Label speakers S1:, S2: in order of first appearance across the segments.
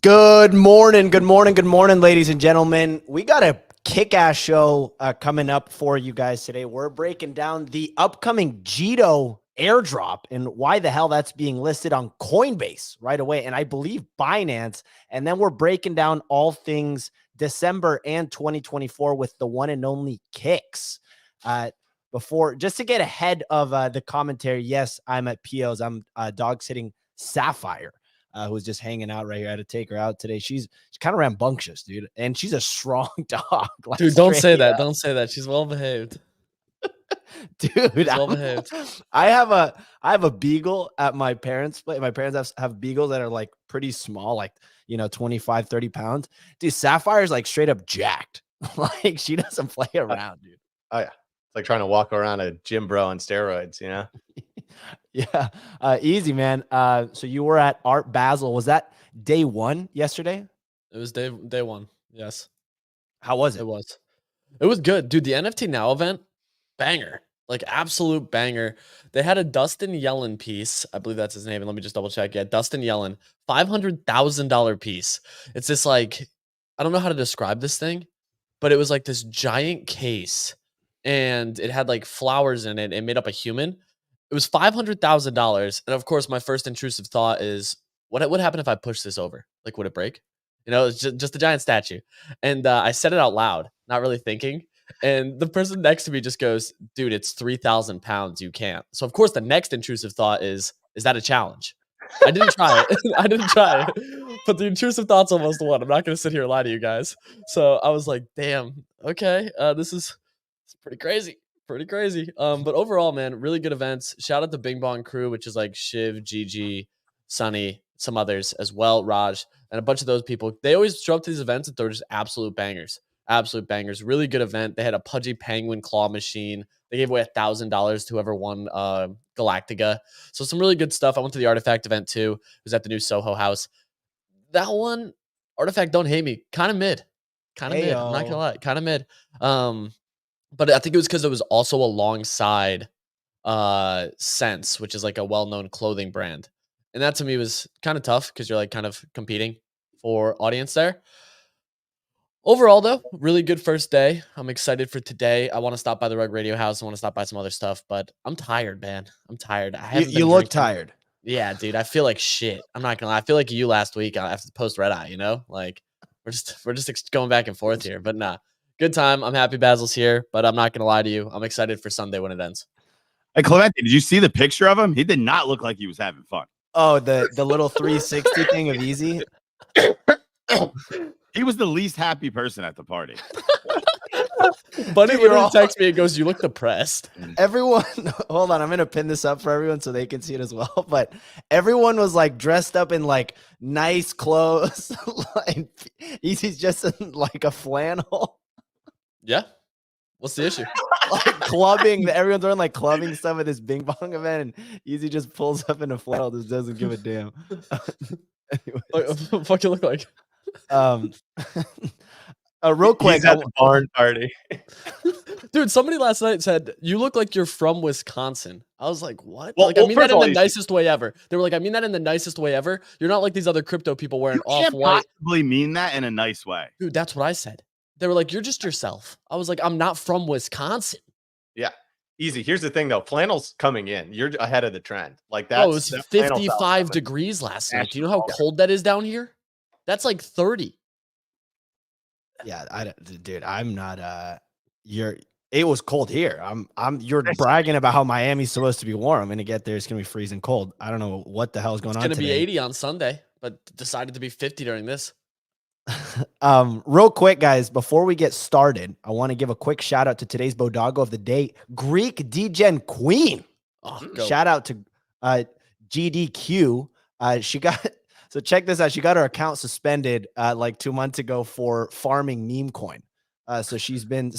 S1: Good morning, ladies and gentlemen. We got a kick-ass show coming up for you guys today. We're breaking down the upcoming JITO Airdrop and why the hell that's being listed on Coinbase right away, and I believe Binance. And then we're breaking down all things December and 2024 with the one and only Kicks. Before, just to get ahead of the commentary, yes, I'm at PO's. I'm dog sitting Sapphire. Who's just hanging out right here. I had to take her out today. She's kind of rambunctious, dude. And she's a strong dog.
S2: Like, dude, don't say that. Don't say that. She's well behaved.
S1: Dude,
S2: well behaved.
S1: I have a beagle at my parents' place. My parents have beagles that are like pretty small, like, 25, 30 pounds. Dude, Sapphire's like straight up jacked. Like, she doesn't play around, dude.
S3: Oh, yeah. It's like trying to walk around a gym bro on steroids,
S1: Yeah, easy, man. So you were at Art Basel. Was that day one yesterday?
S2: It was day one. Yes.
S1: How was it?
S2: It was good, dude. The NFT Now event, banger, like absolute banger. They had a Dustin Yellen piece. I believe that's his name. And let me just double check. Yeah, Dustin Yellen, $500,000 piece. It's this like, I don't know how to describe this thing, but it was like this giant case, and it had like flowers in it. It made up a human. It was $500,000. And of course, my first intrusive thought is, what would happen if I push this over? Like, would it break? It's just a giant statue. And I said it out loud, not really thinking. And the person next to me just goes, dude, it's 3,000 pounds. You can't. So of course, the next intrusive thought is that a challenge? I didn't try it. But the intrusive thought's almost won. I'm not going to sit here and lie to you guys. So I was like, damn, okay. This is pretty crazy. Pretty crazy. But overall, man, really good events. Shout out to Bing Bong crew, which is like Shiv, Gigi, Sunny, some others as well, Raj, and a bunch of those people. They always show up to these events and they're just absolute bangers. Absolute bangers. Really good event. They had a pudgy penguin claw machine. They gave away $1,000 to whoever won Galactica. So some really good stuff. I went to the Artifact event too. It was at the new Soho House. That one, Artifact, don't hate me. Kind of mid. Kind of mid. I'm not gonna lie. Kind of mid. But I think it was because it was also alongside Sense, which is like a well-known clothing brand. And that to me was kind of tough because you're like kind of competing for audience there. Overall, though, really good first day. I'm excited for today. I want to stop by the Rug Radio House. I want to stop by some other stuff, but I'm tired, man. I'm tired.
S1: You look tired.
S2: Yeah, dude. I feel like shit. I'm not gonna lie. I feel like you last week after post Red Eye, Like we're just going back and forth here. But nah. Good time. I'm happy Basil's here, but I'm not going to lie to you. I'm excited for Sunday when it ends.
S4: Hey, Clemente, did you see the picture of him? He did not look like he was having fun.
S1: Oh, the little 360 thing of Easy?
S4: He was the least happy person at the party.
S2: Buddy literally texts me and goes, you look depressed.
S1: Everyone, hold on. I'm going to pin this up for everyone so they can see it as well. But everyone was like dressed up in like nice clothes. Like, Easy's just in like a flannel.
S2: Yeah. What's the issue?
S1: Like clubbing. Everyone's wearing like clubbing stuff at this Bing Bong event, and Easy just pulls up in a flannel. Just doesn't give a damn.
S2: What fuck you look like?
S1: Real quick,
S3: he's at the barn party.
S2: Dude, somebody last night said you look like you're from Wisconsin. I was like, what?
S4: Well,
S2: like, I mean that in the nicest way ever. They were like, I mean that in the nicest way ever. You're not like these other crypto people wearing off-white.
S4: Possibly mean that in a nice way.
S2: Dude, that's what I said. They were like, you're just yourself. I was like, I'm not from Wisconsin.
S3: Yeah. Easy. Here's the thing, though. Flannel's coming in. You're ahead of the trend. Like that.
S2: Oh, it was 55 degrees last night. Do you know how cold that is down here? That's like 30.
S1: Yeah, dude, I'm not. It was cold here. You're bragging about how Miami's supposed to be warm. I'm gonna get there. It's gonna be freezing cold. I don't know what the hell is going on.
S2: It's gonna be 80 on Sunday, but decided to be 50 during this.
S1: Real quick, guys, before we get started, I want to give a quick shout out to today's Bodago of the day, Greek Degen Queen. Shout out to GDQ. She got, so check this out. She got her account suspended like 2 months ago for farming meme coin. So she's been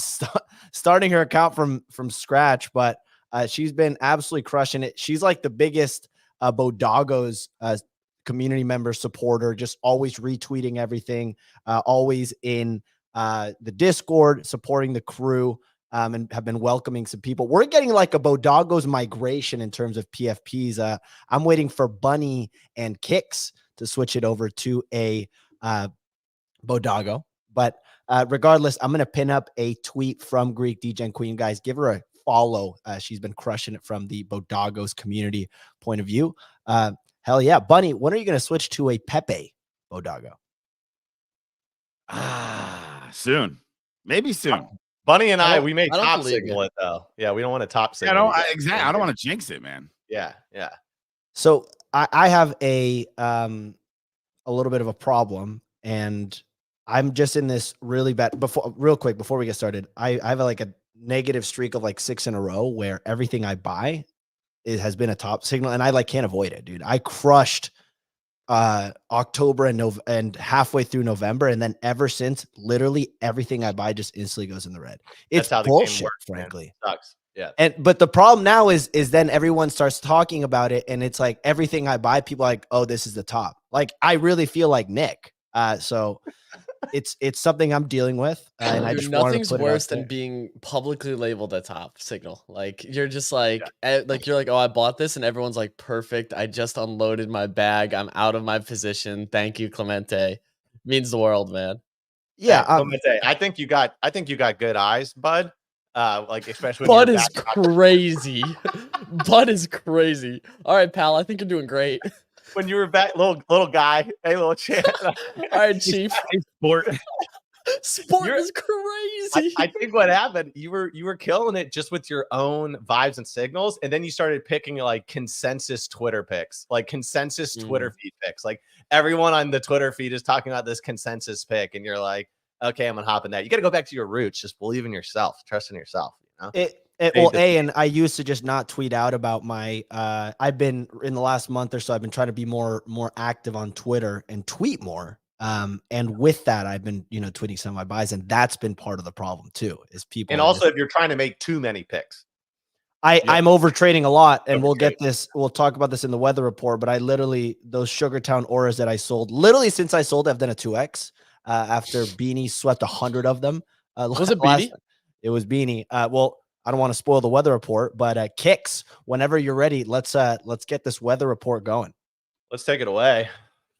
S1: starting her account from scratch, but she's been absolutely crushing it. She's like the biggest Bodago's community member supporter, just always retweeting everything, always in the Discord, supporting the crew, and have been welcoming some people. We're getting like a Bodago's migration in terms of PFPs. I'm waiting for Bunny and Kicks to switch it over to a Bodago. But regardless, I'm going to pin up a tweet from Greek DGen Queen. Guys, give her a follow. She's been crushing it from the Bodagos community point of view. Hell yeah. Bunny, when are you going to switch to a Pepe Bodago?
S4: Soon. Maybe soon.
S3: Bunny and we may
S2: I don't
S3: top
S2: believe
S3: signal
S2: you.
S3: it though. Yeah, we don't want to top
S4: Yeah,
S3: signal.
S4: exactly. I don't want to jinx it, man.
S3: Yeah, yeah.
S1: So I have a little bit of a problem, and I'm just in this really bad. Real quick before we get started, I have like a negative streak of like 6 in a row where everything I buy has been a top signal, and I like can't avoid it, dude. I crushed October and halfway through November, and then ever since, literally everything I buy just instantly goes in the red. It's
S3: That's how the
S1: bullshit,
S3: game works,
S1: frankly.
S3: Man. Sucks. Yeah.
S1: But the problem now is then everyone starts talking about it, and it's like everything I buy, people are like, oh, this is the top. Like I really feel like Nick. So it's something I'm dealing with, and I just
S2: nothing's
S1: wanted to put
S2: worse
S1: it out
S2: than
S1: there.
S2: being publicly labeled a top signal. Like you're just like, you're like, oh, I bought this, and everyone's like, perfect. I just unloaded my bag. I'm out of my position. Thank you, Clemente. Means the world, man.
S1: Yeah,
S3: hey, Clemente, I think you got good eyes, bud. Like especially when
S2: Bud is crazy. Bud is crazy. All right, pal. I think you're doing great.
S3: when you were back, little guy. Hey, little champ.
S2: All right, Chief.
S4: Sport.
S2: Sport is crazy.
S3: I think what happened, you were killing it just with your own vibes and signals, and then you started picking like consensus Twitter picks, like consensus Twitter feed picks. Like everyone on the Twitter feed is talking about this consensus pick, and you're like, okay, I'm gonna hop in that. You got to go back to your roots. Just believe in yourself, trust in yourself. You know,
S1: and I used to just not tweet out about my. I've been in the last month or so. I've been trying to be more active on Twitter and tweet more. And with that, I've been tweeting some of my buys, and that's been part of the problem too. Is people,
S3: and also if you're trying to make too many picks,
S1: I'm over trading a lot, and we'll get this. We'll talk about this in the weather report. But I literally those Sugartown auras that I sold, literally since I sold, I've done a 2x. After Beanie swept 100 of them.
S2: Was it Beanie?
S1: It was Beanie. Well, I don't want to spoil the weather report, but Kicks, whenever you're ready, let's get this weather report going.
S3: Let's take it away.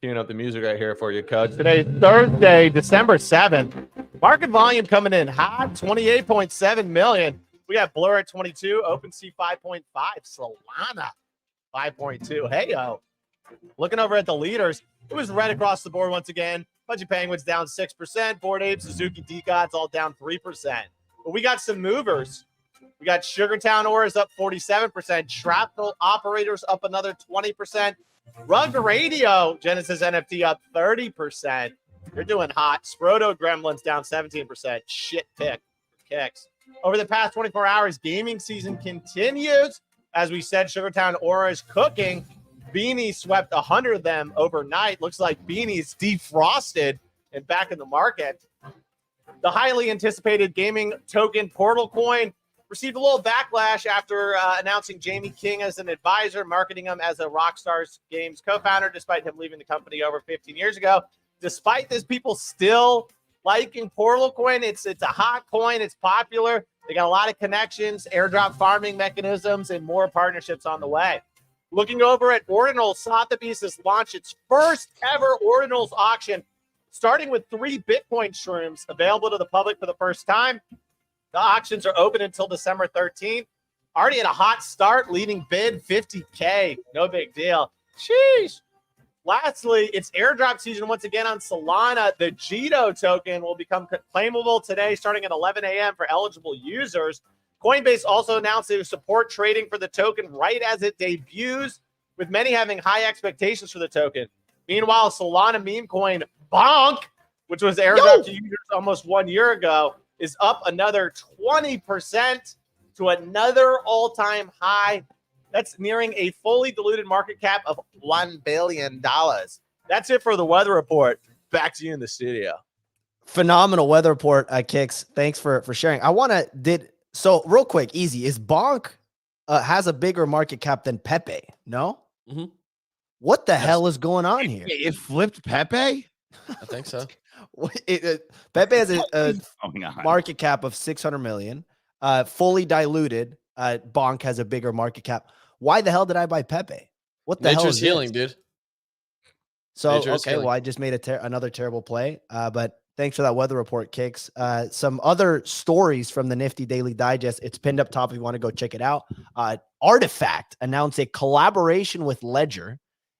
S3: Queuing up the music right here for you, Coach. Today, Thursday, December 7th. Market volume coming in hot, 28.7 million. We got Blur at 22, OpenSea 5.5, Solana 5.2. Hey, looking over at the leaders, it was right across the board once again. Pudgy Penguins down 6%. Bored Ape, Suzuki D-Gods all down 3%. But we got some movers. We got Sugartown Auras up 47%. Shrapnel Operators up another 20%. Rug Radio, Genesis NFT up 30%. You're doing hot. Sproto Gremlins down 17%. Shit pick for Kicks. Over the past 24 hours, gaming season continues. As we said, Sugartown Aura is cooking. Beanie swept 100 of them overnight. Looks like Beanie's defrosted and back in the market. The highly anticipated gaming token Portalcoin received a little backlash after announcing Jamie King as an advisor, marketing him as a Rockstar Games co-founder, despite him leaving the company over 15 years ago. Despite this, people still liking Portalcoin. It's a hot coin. It's popular. They got a lot of connections, airdrop farming mechanisms, and more partnerships on the way. Looking over at Ordinals, Sotheby's has launched its first ever Ordinals auction, starting with 3 Bitcoin shrooms available to the public for the first time. The auctions are open until December 13th. Already at a hot start, leading bid $50K. No big deal. Sheesh. Lastly, it's airdrop season once again on Solana. The JITO token will become claimable today, starting at 11 a.m. for eligible users. Coinbase also announced they will support trading for the token right as it debuts, with many having high expectations for the token. Meanwhile, Solana meme coin Bonk, which was airdropped to users almost 1 year ago, is up another 20% to another all-time high. That's nearing a fully diluted market cap of $1 billion. That's it for the weather report. Back to you in the studio.
S1: Phenomenal weather report, Kicks. Thanks for sharing. I want to so real quick, easy. Is Bonk has a bigger market cap than Pepe? No?
S2: Mm-hmm.
S1: What the hell is going on here?
S4: It flipped Pepe?
S2: I think so.
S1: Pepe has a market cap of 600 million. Fully diluted. Bonk has a bigger market cap. Why the hell did I buy Pepe? What the hell is
S2: healing,
S1: this?
S2: dude.
S1: So,
S2: Major
S1: okay, well,
S2: scaling.
S1: I just made another terrible play. But thanks for that weather report, Kicks. Some other stories from the Nifty Daily Digest. It's pinned up top if you want to go check it out. Artifact announced a collaboration with Ledger,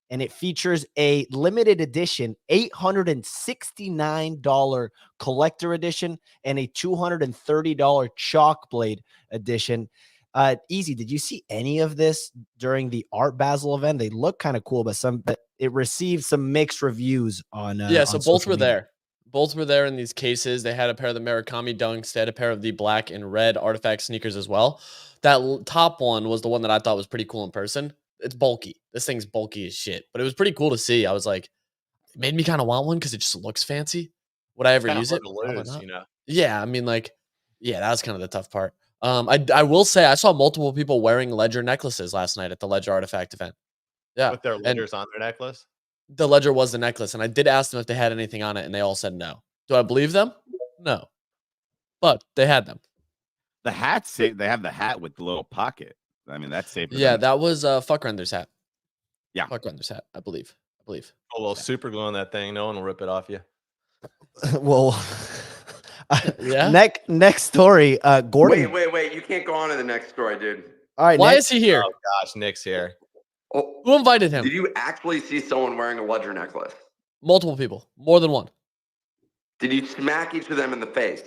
S1: and it features a limited edition $869 collector edition and a $230 chalk blade edition. Easy, did you see any of this during the Art Basel event? They look kind of cool, but it received some mixed reviews on
S2: Yeah, so
S1: on
S2: both
S1: social
S2: were
S1: media.
S2: there. Both were there in these cases. They had a pair of the Murakami dunks. They had a pair of the black and red Artifact sneakers as well. That top one was the one that I thought was pretty cool in person. It's bulky. This thing's bulky as shit, but it was pretty cool to see. I was like, it made me kind of want one because it just looks fancy. Would I ever
S3: Kinda
S2: use
S3: hard
S2: it?
S3: to
S2: Probably
S3: lose,
S2: not.
S3: you know.
S2: Yeah, I mean, like, yeah, that was kind of the tough part. I will say I saw multiple people wearing Ledger necklaces last night at the Ledger Artifact event. Yeah,
S3: With their
S2: and
S3: ledgers on their necklace.
S2: the Ledger was the necklace, and I did ask them if they had anything on it, and they all said no. Do I believe them? No, but they had them.
S4: The hat's safe. They have the hat with the little pocket. I mean, that's safe.
S2: Yeah, that was Fuck Render's hat.
S4: Yeah.
S2: Fuck Render's hat, I believe.
S3: A little super glue on that thing. No one will rip it off you.
S1: Well,
S2: Yeah.
S1: Next story. Gordon.
S5: Wait. You can't go on to the next story, dude.
S1: All right.
S2: Why
S1: next,
S2: is he here?
S3: Oh gosh, Nick's here.
S5: Oh,
S2: Who invited him?
S5: did you actually see someone wearing a Ledger necklace?
S2: Multiple people, more than one.
S5: Did you smack each of them in the face?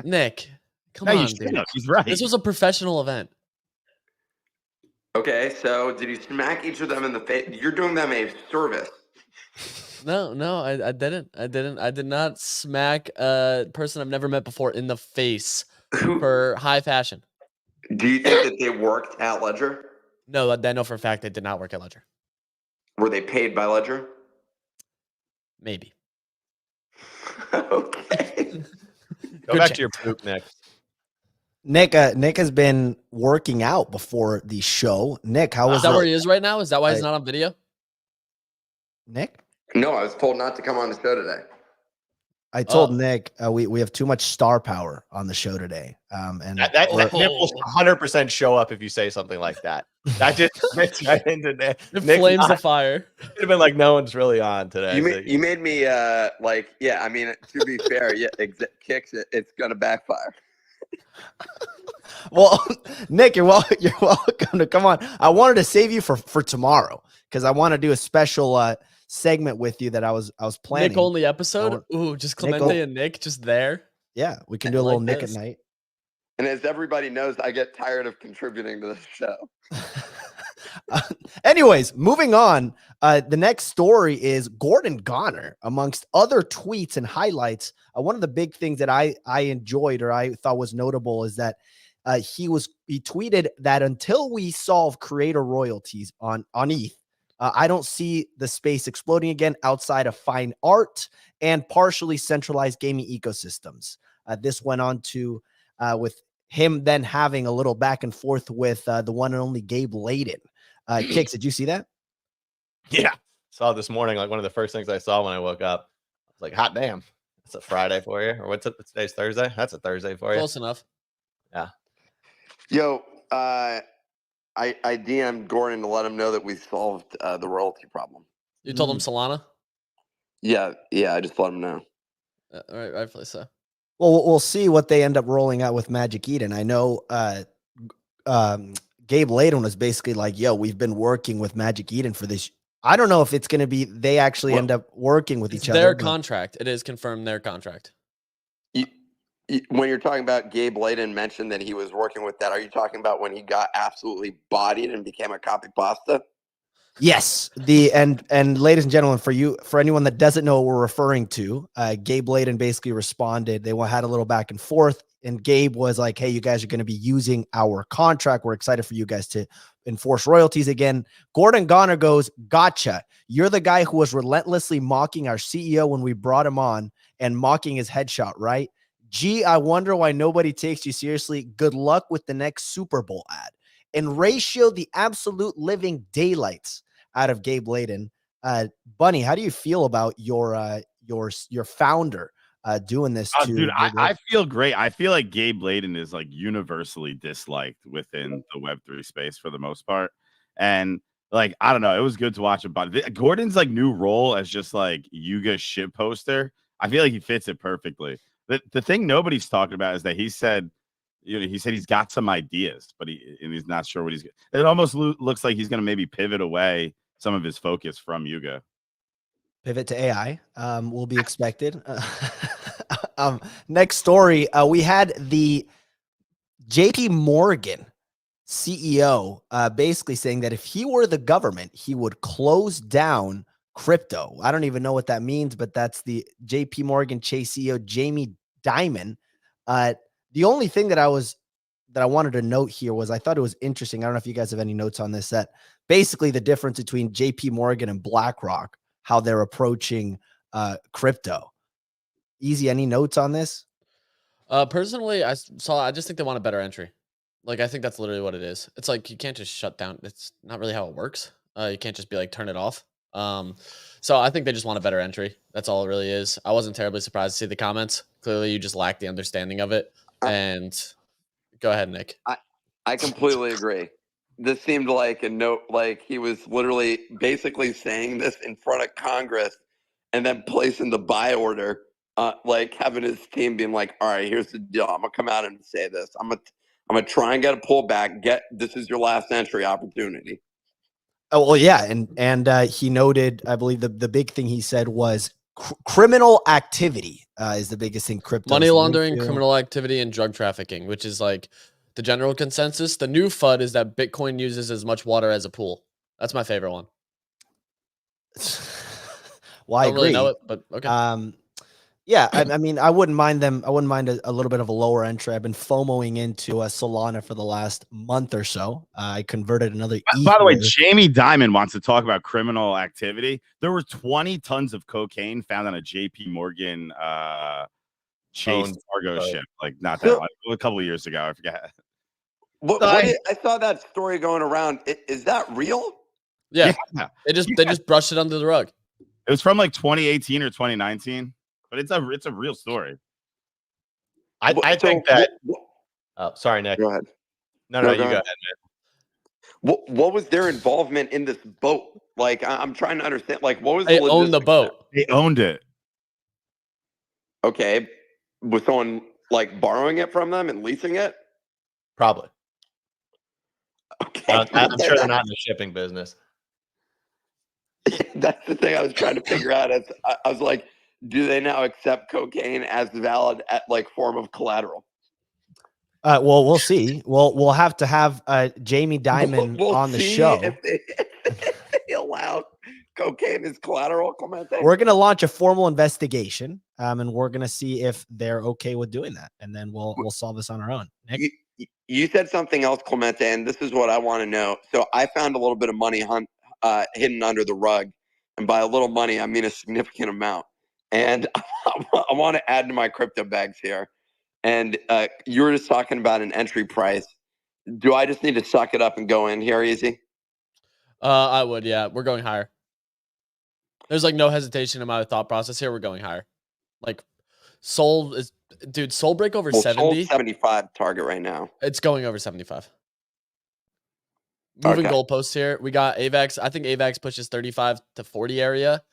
S2: Nick, come
S4: No, you
S2: on,
S4: should
S2: dude.
S4: have. He's right.
S2: This was a professional event.
S5: Okay, so did you smack each of them in the face? You're doing them a service.
S2: No, I didn't. I did not smack a person I've never met before in the face for high fashion.
S5: Do you think that they worked at Ledger?
S2: No, I know for a fact they did not work at Ledger.
S5: Were they paid by Ledger?
S2: Maybe.
S5: Okay.
S3: Go back to your poop, Nick.
S1: Nick has been working out before the show. Nick, how was
S2: Is that
S1: it?
S2: where he is right now? Is that why he's not on video?
S1: Nick?
S5: No, I was told not to come on the show today.
S1: I told
S2: Oh.
S1: Nick we have too much star power on the show today. And
S3: That
S1: we're-
S3: Nick will 100% show up if you say something like that. That just fits right into Nick.
S2: It
S3: Nick's
S2: flames the
S3: not-
S2: fire.
S3: It'd have been like no one's really on today.
S5: You made me like, yeah. I mean, to be fair, yeah, Kicks. It's gonna backfire.
S1: well, Nick, you're welcome to come on. I wanted to save you for tomorrow because I want to do a special segment with you that I was planning.
S2: Nick only episode. Ooh, just Clemente and Nick just there.
S1: Yeah, we can do a
S2: Like
S1: little Nick
S2: this.
S1: at night.
S5: And as everybody knows, I get tired of contributing to this show.
S1: Anyways, moving on. The next story is Gordon Goner, amongst other tweets and highlights. One of the big things that I enjoyed or I thought was notable is that he tweeted that until we solve creator royalties on ETH, I don't see the space exploding again outside of fine art and partially centralized gaming ecosystems. This went on to with him then having a little back and forth with the one and only Gabe Layden. Kicks, did you see that?
S3: Yeah. Saw it this morning, like one of the first things I saw when I woke up. I was like, hot damn. It's a Friday for you. Or what's it? Today's Thursday. That's a Thursday for you.
S2: Close enough.
S5: Yo, I DM'd Gordon to let him know that we solved the royalty problem.
S2: You told him Solana?
S5: Yeah, I just let him know.
S2: Right, rightfully so.
S1: Well, we'll see what they end up rolling out with Magic Eden. I know Gabe Layden was basically like, yo, we've been working with Magic Eden for this. I don't know if it's going to be they actually end up working with
S2: It's
S1: each other.
S2: their
S1: but-
S2: contract. It is confirmed their contract.
S5: When you're talking about Gabe Layden mentioned that he was working with that, are you talking about when he got absolutely bodied and became a copy pasta?
S1: Yes. And ladies and gentlemen, for anyone that doesn't know what we're referring to, Gabe Layden basically responded. They had a little back and forth, and Gabe was like, hey, you guys are going to be using our contract. We're excited for you guys to enforce royalties again. Gordon Goner goes, gotcha. You're the guy who was relentlessly mocking our CEO when we brought him on and mocking his headshot, right? Gee, I wonder why nobody takes you seriously. Good luck with the next Super Bowl ad. And ratio the absolute living daylights out of Gabe Layden. Bunny, how do you feel about your founder doing this?
S4: Dude, I feel great. I feel like Gabe Layden is like universally disliked within the Web3 space for the most part. And like, I don't know. It was good to watch him. But Gordon's like new role as just like Yuga shit poster, I feel like he fits it perfectly. The thing nobody's talking about is that he said, he said he's got some ideas, but he's not sure what he's. It almost looks like he's going to maybe pivot away some of his focus from Yuga.
S1: Pivot to AI will be expected. Next story, we had the JP Morgan CEO basically saying that if he were the government, he would close down crypto. I don't even know what that means, but that's the JP Morgan Chase CEO, Jamie Dimon. The only thing that I wanted to note here was I thought it was interesting. I don't know if you guys have any notes on this, that basically the difference between JP Morgan and BlackRock, how they're approaching crypto. Easy, any notes on this?
S2: Personally, I just think they want a better entry. Like, I think that's literally what it is. It's like, you can't just shut down. It's not really how it works. You can't just be like, turn it off. So I think they just want a better entry. That's all it really is. I wasn't terribly surprised to see the comments. Clearly, you just lack the understanding of it. And go ahead, Nick.
S5: I completely agree. This seemed like a note, like he was literally basically saying this in front of Congress and then placing the buy order, like having his team being like, all right, here's the deal. I'm gonna come out and say this. I'm gonna try and get a pullback. This is your last entry opportunity.
S1: Oh, well, yeah. And he noted, I believe the big thing he said was criminal activity is the biggest thing. Crypto,
S2: money laundering, criminal activity, and drug trafficking, which is like the general consensus. The new FUD is that Bitcoin uses as much water as a pool. That's my favorite one.
S1: Well, I
S2: don't
S1: agree.
S2: really know it, but okay.
S1: Yeah, I mean, I wouldn't mind them. I wouldn't mind a little bit of a lower entry. I've been FOMOing into a Solana for the last month or so. I converted another.
S4: By the way, Jamie Dimon wants to talk about criminal activity. There were 20 tons of cocaine found on a JP Morgan Chase cargo ship, like not that long, a couple of years ago. I forget.
S5: I saw that story going around. Is that real?
S2: Yeah. They just brushed it under the rug.
S4: It was from like 2018 or 2019. But it's a real story.
S3: I think that. Oh, sorry, Nick.
S5: Go ahead.
S3: No, you go ahead, man.
S5: What was their involvement in this boat? Like, I'm trying to understand. Like, what was
S2: they owned the boat?
S4: They owned it.
S5: Okay, was someone like borrowing it from them and leasing it?
S3: Probably.
S5: Okay,
S3: I'm sure they're not in the shipping business.
S5: That's the thing I was trying to figure out. I was like, do they now accept cocaine as valid at like form of collateral?
S1: Well, we'll see. We'll have to have Jamie Dimon on the show.
S5: If they allow cocaine as collateral, Clemente.
S1: We're gonna launch a formal investigation, and we're gonna see if they're okay with doing that, and then we'll solve this on our own. Nick?
S5: You said something else, Clemente, and this is what I want to know. So I found a little bit of money hidden under the rug, and by a little money, I mean a significant amount. And I want to add to my crypto bags here. And you were just talking about an entry price. Do I just need to suck it up and go in here easy?
S2: I would, yeah. We're going higher. There's like no hesitation in my thought process here. We're going higher. Like Soul break over 70.
S5: 75 target right now.
S2: It's going over 75. Moving goalposts here. We got AVAX. I think AVAX pushes 35 to 40 area.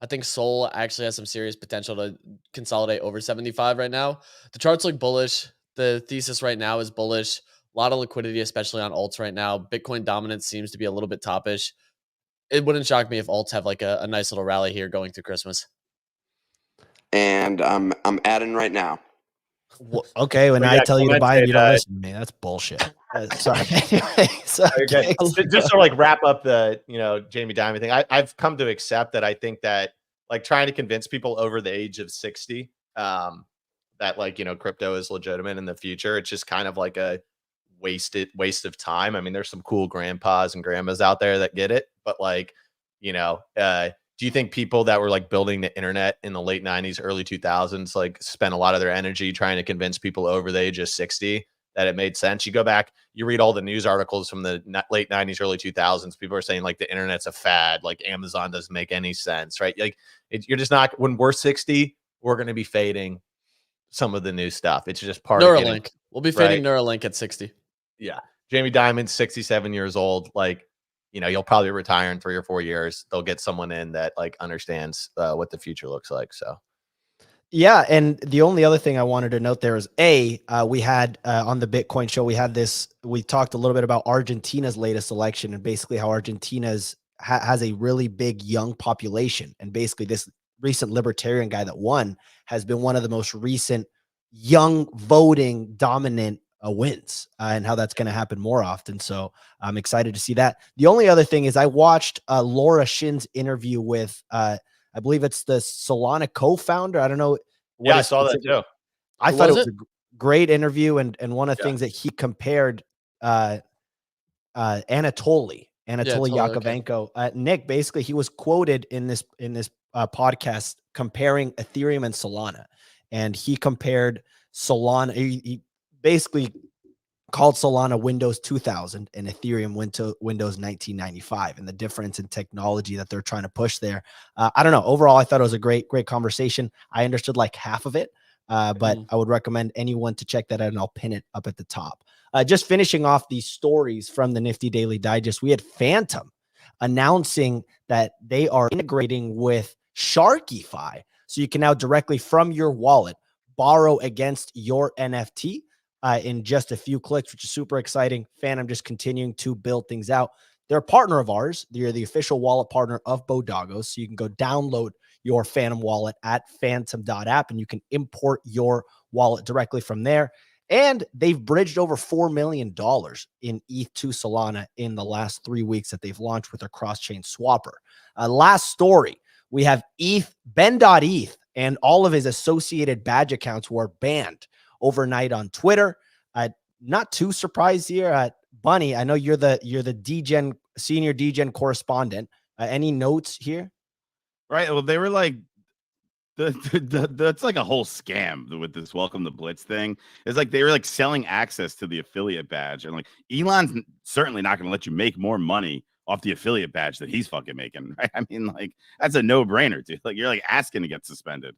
S2: I think Sol actually has some serious potential to consolidate over 75 right now. The charts look bullish. The thesis right now is bullish. A lot of liquidity, especially on alts right now. Bitcoin dominance seems to be a little bit toppish. It wouldn't shock me if alts have like a nice little rally here going through Christmas.
S5: And I'm adding right now.
S1: Well, okay, when I tell you to buy it, you don't listen to me. That's bullshit. Sorry.
S3: Okay. Just to like wrap up the Jamie Dimon thing, I've come to accept that I think that like trying to convince people over the age of 60 that like crypto is legitimate in the future, it's just kind of like a waste of time. I mean, there's some cool grandpas and grandmas out there that get it, but like do you think people that were like building the internet in the late 90s, early 2000s, like spent a lot of their energy trying to convince people over the age of 60 that it made sense? You go back, you read all the news articles from the late 90s, early 2000s. People are saying like the internet's a fad, like Amazon doesn't make any sense, right? Like you're just not, when we're 60, we're going to be fading some of the new stuff. It's just part
S2: Neuralink.
S3: of getting,
S2: we'll be fading Neuralink at 60.
S3: Yeah. Jamie Dimon's 67 years old. Like, you know, you'll probably retire in 3 or 4 years. They'll get someone in that like understands what the future looks like. So
S1: Yeah, and the only other thing I wanted to note there is we had on the Bitcoin show, we talked a little bit about Argentina's latest election and basically how Argentina's has a really big young population. And basically this recent libertarian guy that won has been one of the most recent young voting dominant wins, and how that's going to happen more often. So I'm excited to see that. The only other thing is I watched Laura Shin's interview with I believe it's the Solana co-founder. I don't know.
S3: yeah, I saw that too.
S1: I
S2: Who
S1: thought it
S2: was
S1: was a great interview, and one of the
S3: Yeah.
S1: things that he compared Anatoly
S2: totally, okay.
S1: Yakovenko. Nick, basically, he was quoted in this podcast comparing Ethereum and Solana, and he compared Solana. He basically called Solana Windows 2000 and Ethereum went to Windows 1995, and the difference in technology that they're trying to push there. I don't know. Overall, I thought it was a great conversation. I understood like half of it, but I would recommend anyone to check that out, and I'll pin it up at the top. Just finishing off these stories from the Nifty Daily Digest, we had Phantom announcing that they are integrating with Sharkify. So you can now directly from your wallet borrow against your NFT in just a few clicks, which is super exciting. Phantom just continuing to build things out. They're a partner of ours. They're the official wallet partner of Bodoggos. So you can go download your Phantom wallet at phantom.app and you can import your wallet directly from there. And they've bridged over $4 million in ETH to Solana in the last 3 weeks that they've launched with their cross-chain swapper. Last story, we have Ben.eth and all of his associated badge accounts were banned overnight on Twitter. Not too surprised here. Bunny, I know you're the DGen senior DGen correspondent. Any notes here?
S4: Right. Well, they were like, that's like a whole scam with this Welcome to Blitz thing. It's like they were like selling access to the affiliate badge, and like Elon's certainly not going to let you make more money off the affiliate badge that he's fucking making. Right? I mean, like that's a no-brainer, dude. Like you're like asking to get suspended.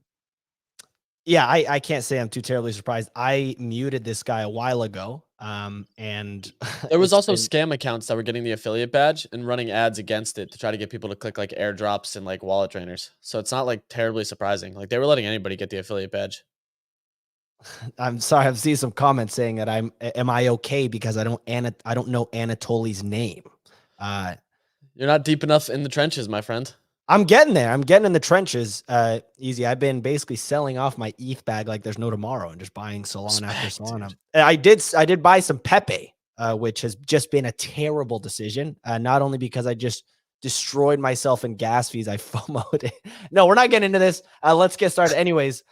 S1: Yeah, I can't say I'm too terribly surprised. I muted this guy a while ago. And
S2: there was also scam accounts that were getting the affiliate badge and running ads against it to try to get people to click like airdrops and like wallet trainers. So it's not like terribly surprising. Like they were letting anybody get the affiliate badge.
S1: I'm sorry, I've seen some comments saying that am I okay because I don't know Anatoly's name.
S2: You're not deep enough in the trenches, my friend.
S1: I'm getting there. I'm getting in the trenches. Easy. I've been basically selling off my ETH bag like there's no tomorrow and just buying Solana after Solana. I did buy some Pepe, which has just been a terrible decision. Not only because I just destroyed myself in gas fees, I FOMO'd it. No, we're not getting into this. Let's get started. Anyways,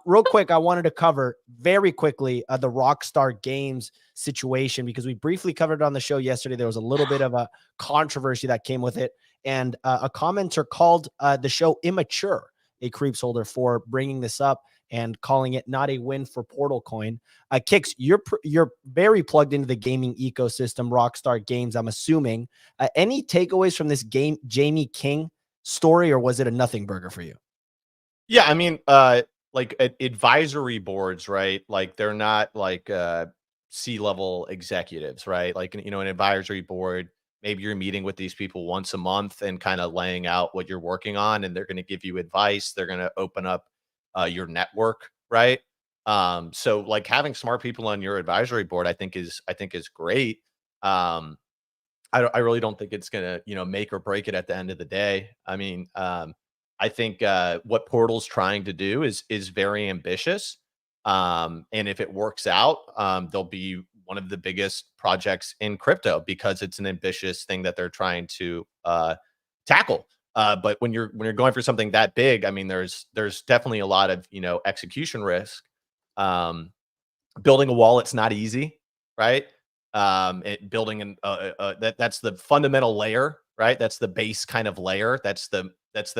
S1: real quick, I wanted to cover very quickly the Rockstar Games situation because we briefly covered it on the show yesterday. There was a little bit of a controversy that came with it. And a commenter called the show immature, a Creepz holder, for bringing this up and calling it not a win for Portalcoin. Kix, you're very plugged into the gaming ecosystem, Rockstar Games, I'm assuming. Any takeaways from this Jamie King story, or was it a nothing burger for you?
S3: Yeah, I mean, like advisory boards, right? Like they're not like C-level executives, right? Like, you know, an advisory board, maybe you're meeting with these people once a month and kind of laying out what you're working on, and they're going to give you advice. They're going to open up your network, right? So like having smart people on your advisory board, I think is great. I really don't think it's going to, you know, make or break it at the end of the day. I mean, I think what Portal's trying to do is very ambitious. And if it works out, they'll be one of the biggest projects in crypto because it's an ambitious thing that they're trying to tackle. But when you're going for something that big, I mean, there's definitely a lot of, you know, execution risk. Building a wallet's not easy, right? Building that's the fundamental layer, right? That's the base kind of layer. That's the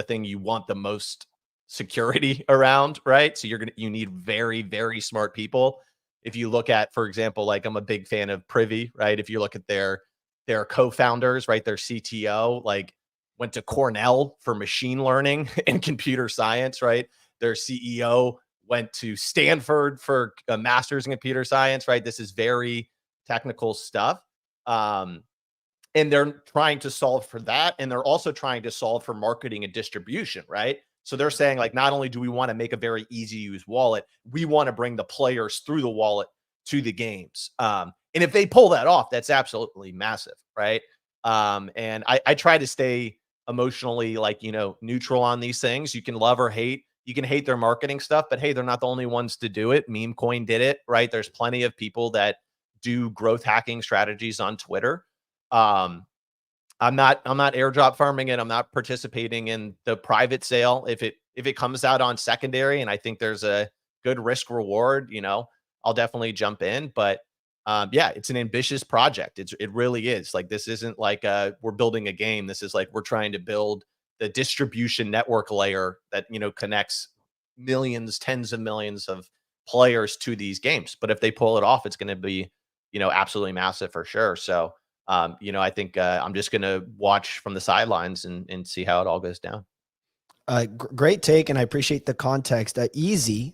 S3: thing you want the most security around, right? So you need very, very smart people. If you look at, for example, like I'm a big fan of Privy, right? If you look at their co-founders, right? Their CTO, like went to Cornell for machine learning and computer science, right? Their CEO went to Stanford for a master's in computer science, right? This is very technical stuff. And And they're trying to solve for that. And they're also trying to solve for marketing and distribution, right? So they're saying, like, not only do we want to make a very easy to use wallet, we want to bring the players through the wallet to the games. And if they pull that off, that's absolutely massive, right? And I try to stay emotionally, like, neutral on these things. You can love or hate. You can hate their marketing stuff, but hey, they're not the only ones to do it. Meme Coin did it, right? There's plenty of people that do growth hacking strategies on Twitter. I'm not airdrop farming it. I'm not participating in the private sale. If it comes out on secondary and I think there's a good risk reward, I'll definitely jump in. But yeah, it's an ambitious project. It really is. Like, this isn't like we're building a game. This is like we're trying to build the distribution network layer that connects millions, tens of millions of players to these games. But if they pull it off, it's going to be absolutely massive for sure. So I think I'm just going to watch from the sidelines and see how it all goes down.
S1: Great take, and I appreciate the context. Easy.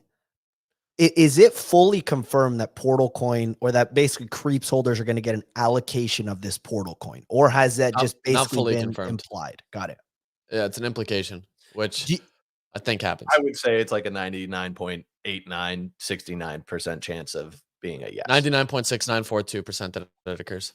S1: Is it fully confirmed that Portalcoin, or that basically Creepz holders are going to get an allocation of this Portalcoin, or has that just basically been confirmed, implied? Got it.
S2: Yeah, it's an implication, which I think happens.
S3: I would say it's like a 99.89, 69% chance of being a yes.
S2: 99.6942% that it occurs.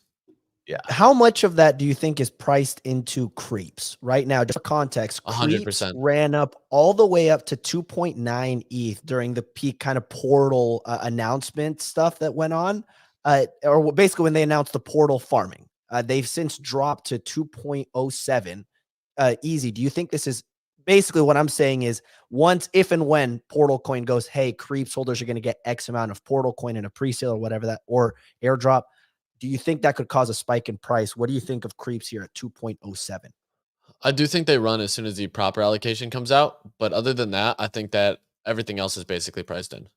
S3: Yeah.
S1: How much of that do you think is priced into Creepz right now? Just for context,
S2: 100%
S1: ran up all the way up to 2.9 ETH during the peak kind of portal announcement stuff that went on, or basically when they announced the portal farming. They've since dropped to 2.07. Easy. Do you think this is basically what I'm saying is if and when Portalcoin goes, hey, Creepz holders are going to get X amount of Portalcoin in a pre-sale or whatever that, or airdrop, do you think that could cause a spike in price? What do you think of Creepz here at 2.07?
S2: I do think they run as soon as the proper allocation comes out. But other than that, I think that everything else is basically priced in.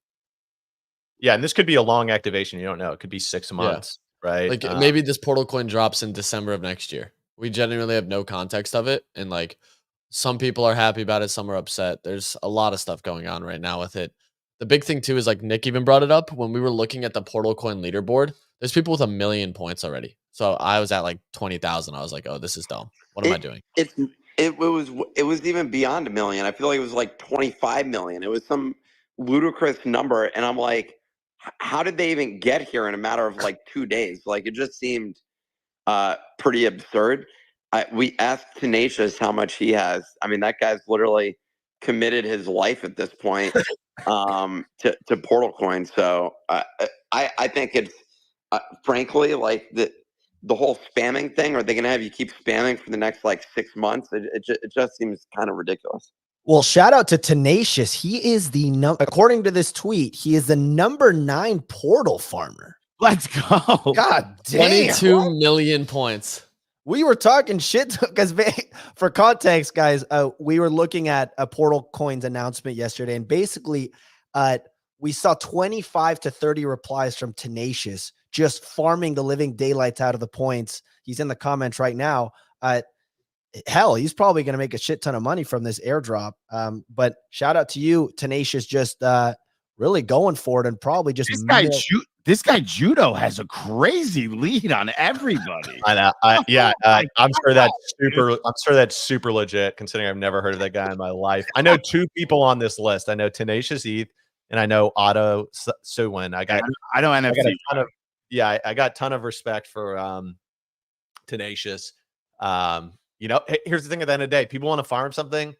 S3: Yeah, and this could be a long activation. You don't know. It could be 6 months, right?
S2: Like maybe this Portalcoin drops in December of next year. We genuinely have no context of it. And like, some people are happy about it. Some are upset. There's a lot of stuff going on right now with it. The big thing too is, like Nick even brought it up when we were looking at the Portalcoin leaderboard. There's people with 1 million points already. So I was at like 20,000. I was like, oh, this is dumb. What am I doing?
S5: It was even beyond 1 million. I feel like it was like 25 million. It was some ludicrous number. And I'm like, how did they even get here in a matter of like 2 days? Like, it just seemed pretty absurd. We asked Tenacious how much he has. I mean, that guy's literally committed his life at this point to Portalcoin. So I think it's frankly, like the whole spamming thing. Are they going to have you keep spamming for the next like 6 months? It just seems kind of ridiculous.
S1: Well, shout out to Tenacious. He is according to this tweet, he is the #9 portal farmer.
S4: Let's go.
S1: God damn.
S2: 22 million points.
S1: We were talking shit because for context, guys, we were looking at a Portalcoin's announcement yesterday, and basically we saw 25 to 30 replies from Tenacious just farming the living daylights out of the points. He's in the comments right now. Hell, he's probably going to make a shit ton of money from this airdrop. But shout out to you, Tenacious, just really going for it, and probably just
S4: this guy Judo has a crazy lead on everybody.
S3: I know. I'm sure that's super legit, considering I've never heard of that guy in my life. I know 2 people on this list. I know Tenacious ETH and I know Otto Suwin. I know NFT. I got a ton of respect for Tenacious. Here's the thing: at the end of the day, people want to farm something.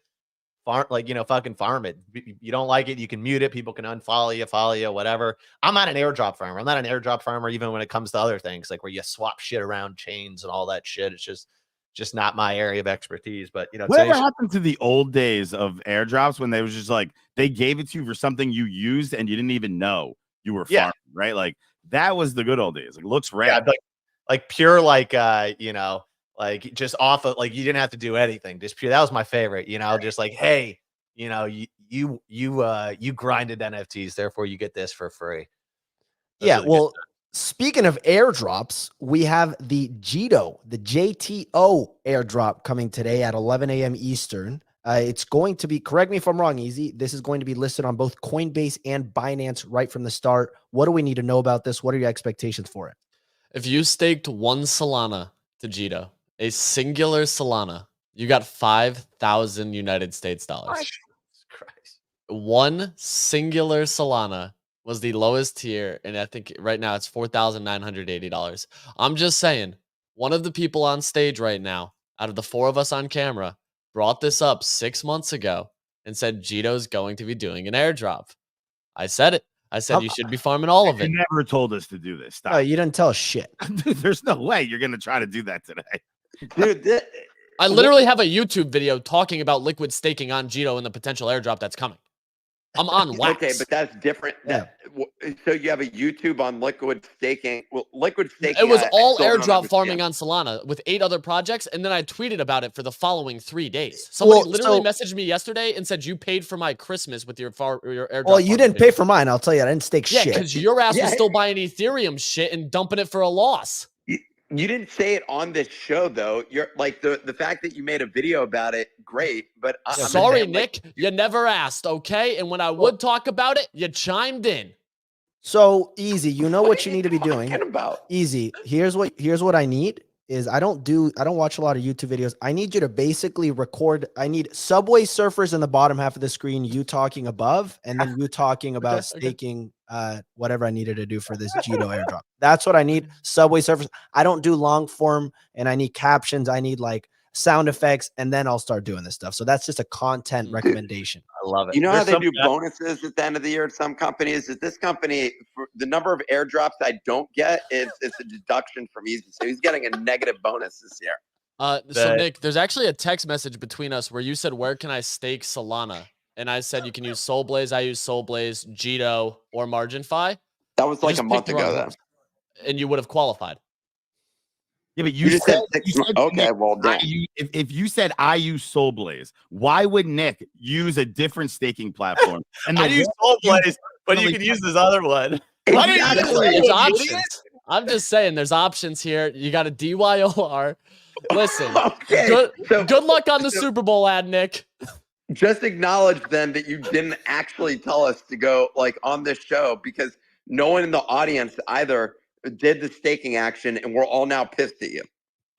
S3: Fucking farm it. You don't like it, you can mute it. People can unfollow you, follow you, whatever. I'm not an airdrop farmer. I'm not an airdrop farmer even when it comes to other things, like where you swap shit around chains and all that shit. It's just not my area of expertise. But
S4: whatever happened to the old days of airdrops when they was just like they gave it to you for something you used and you didn't even know you were farming, right? Like that was the good old days. Like looks rad.
S3: Yeah, like pure, like just off of, like, you didn't have to do anything, just pure. That was my favorite, just like, hey, you grinded NFTs, therefore you get this for free. That's really good.
S1: Speaking of airdrops, we have the JITO airdrop coming today at 11 a.m. Eastern. It's going to be, correct me if I'm wrong, Easy, this is going to be listed on both Coinbase and Binance right from the start. What do we need to know about this? What are your expectations for it?
S2: If you staked 1 Solana to JITO, a singular Solana, you got 5,000 United States dollars.
S3: Jesus Christ.
S2: One singular Solana was the lowest tier, and I think right now it's $4,980. I'm just saying, one of the people on stage right now, out of the 4 of us on camera, brought this up 6 months ago and said JITO's going to be doing an airdrop. I said it. I said you should be farming all of it.
S4: You never told us to do this. Stop.
S1: Oh, you didn't tell us shit.
S4: Dude, there's no way you're gonna try to do that today.
S5: Dude,
S2: I literally have a YouTube video talking about liquid staking on JITO and the potential airdrop that's coming. I'm on wax.
S5: Okay, but that's different. So you have a YouTube on liquid staking. Well, liquid staking.
S2: It was all
S5: still don't
S2: airdrop farming
S5: understand.
S2: on Solana with 8 other projects, and then I tweeted about it for the following 3 days. Somebody literally messaged me yesterday and said, you paid for my Christmas with your airdrop.
S1: Well, you didn't pay for mine. I'll tell you, I didn't stake
S2: Yeah,
S1: shit.
S2: because your ass was still buying Ethereum shit and dumping it for a loss.
S5: You didn't say it on this show, though. You're like the fact that you made a video about it, great. But I'm
S2: sorry,
S5: saying,
S2: Nick, you never asked, okay? And when I would talk about it, you chimed in.
S1: So easy. You know what you need to be doing.
S5: About?
S1: Easy. Here's what I need is I don't watch a lot of YouTube videos. I need you to basically record. I need Subway Surfers in the bottom half of the screen, you talking above, and then you talking about staking whatever I needed to do for this JITO airdrop. That's what I need. Subway Surfers. I don't do long form, and I need captions. I need like sound effects, and then I'll start doing this stuff. So that's just a content recommendation.
S3: I love it.
S5: You know how
S3: There's
S5: they do bonuses at the end of the year at some companies? Is this company, for the number of airdrops I don't get, it's a deduction from Easy. So he's getting a negative bonus this year.
S2: So Nick, there's actually a text message between us where you said, where can I stake Solana? And I said, you can use Soulblaze. I use Soulblaze, JITO, or MarginFi.
S5: That was like a month ago then.
S2: And you would have qualified.
S4: Yeah, but
S5: You just said okay,
S4: Nick,
S5: well, damn.
S4: if you said I use Soulblaze, why would Nick use a different staking platform? And
S3: I use Soulblaze, but you can use this other one.
S2: There's options. I'm just saying there's options here. You got a DYOR. Listen, good luck on the Super Bowl ad, Nick.
S5: Just acknowledge then that you didn't actually tell us to go like on this show because no one in the audience either did the staking action, and we're all now pissed at you.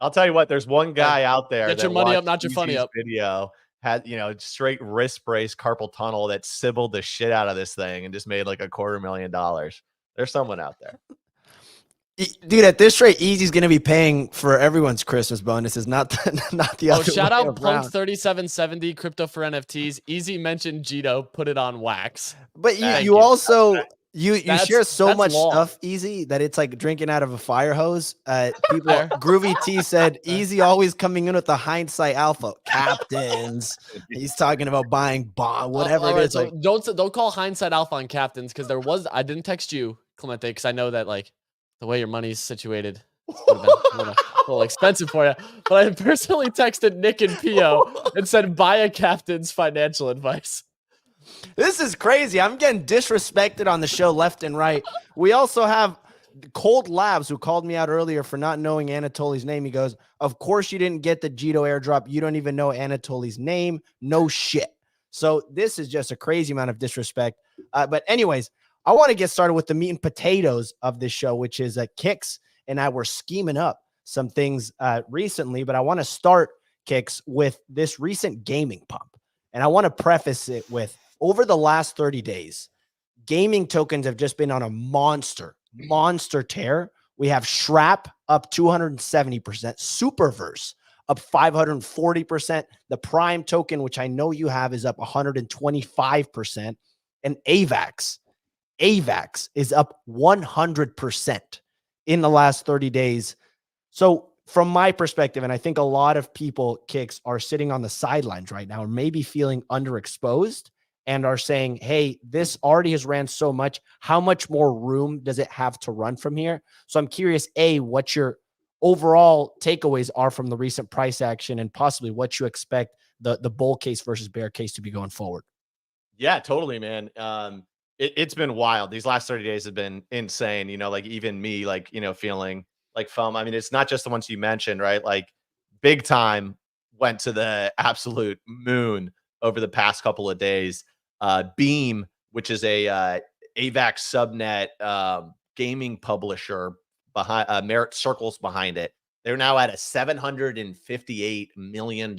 S3: I'll tell you what, there's one guy out there
S2: Get
S3: that
S2: your money up,
S3: watched
S2: not your funny
S3: Easy's
S2: up.
S3: video, had straight wrist brace carpal tunnel that sibbled the shit out of this thing and just made like $250,000. There's someone out there.
S1: Dude, at this rate, Easy's going to be paying for everyone's Christmas bonuses, not the other
S2: shout
S1: way
S2: out
S1: around.
S2: Plunk3770, Crypto for NFTs. Easy mentioned JITO, put it on wax.
S1: But you also you share so much stuff, Easy, that it's like drinking out of a fire hose. People, Groovy T said, Easy always coming in with the hindsight alpha captains. He's talking about buying bond, whatever it is.
S2: So don't call hindsight alpha on captains because I didn't text you, Clemente, because I know that like the way your money's situated would have been a little expensive for you. But I personally texted Nick and Pio and said, buy a captain's financial advice.
S1: This is crazy. I'm getting disrespected on the show left and right. We also have Cold Labs, who called me out earlier for not knowing Anatoly's name. He goes, of course you didn't get the JITO airdrop. You don't even know Anatoly's name. No shit. So this is just a crazy amount of disrespect. But anyways, I want to get started with the meat and potatoes of this show, which is Kicks and I were scheming up some things recently. But I want to start, Kicks, with this recent gaming pump. And I want to preface it with, over the last 30 days, gaming tokens have just been on a monster tear. We have Shrap up 270%, Superverse up 540%. The Prime token, which I know you have, is up 125%. And AVAX is up 100% in the last 30 days. So from my perspective, and I think a lot of people, Kicks, are sitting on the sidelines right now, or maybe feeling underexposed, and are saying, hey, this already has ran so much. How much more room does it have to run from here? So I'm curious, A, what your overall takeaways are from the recent price action and possibly what you expect the bull case versus bear case to be going forward.
S3: Yeah, totally, man. It's been wild. These last 30 days have been insane. Like even me, like, feeling like FOMO. I mean, it's not just the ones you mentioned, right? Like big time went to the absolute moon over the past couple of days. Beam, which is a AVAX subnet gaming publisher behind Merit Circles behind it, They're now at a $758 million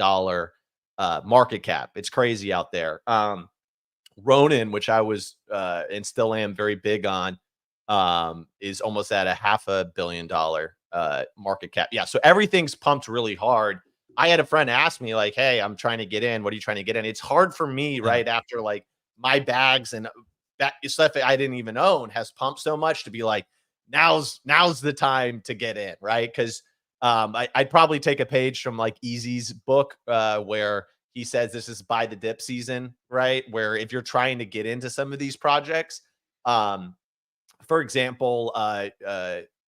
S3: market cap. It's crazy out there. Ronin, which I was and still am very big on, is almost at a $500 million market cap. Yeah, so everything's pumped really hard. I had a friend ask me like, "Hey, I'm trying to get in. What are you trying to get in?" It's hard for me right after like my bags and that stuff that I didn't even own has pumped so much to be like, now's the time to get in, right? Because I'd probably take a page from like Easy's book where he says this is buy the dip season, right? Where if you're trying to get into some of these projects, for example,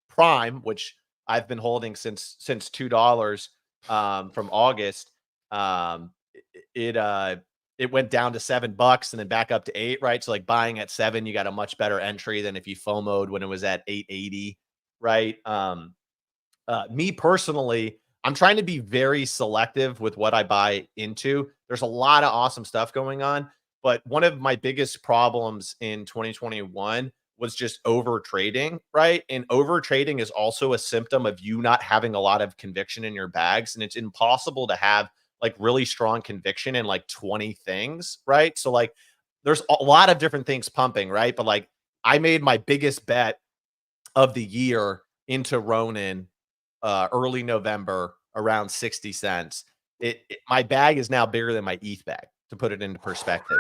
S3: Prime, which I've been holding since $2 from August, it went down to $7 and then back up to 8, right? So like buying at 7, you got a much better entry than if you FOMO'd when it was at 880, right? Me personally, I'm trying to be very selective with what I buy into. There's a lot of awesome stuff going on, but one of my biggest problems in 2021 was just over trading, right? And over trading is also a symptom of you not having a lot of conviction in your bags. And it's impossible to have like really strong conviction in like 20 things, right? So like there's a lot of different things pumping, right? But like I made my biggest bet of the year into Ronin early November around 60 cents. My bag is now bigger than my ETH bag, to put it into perspective.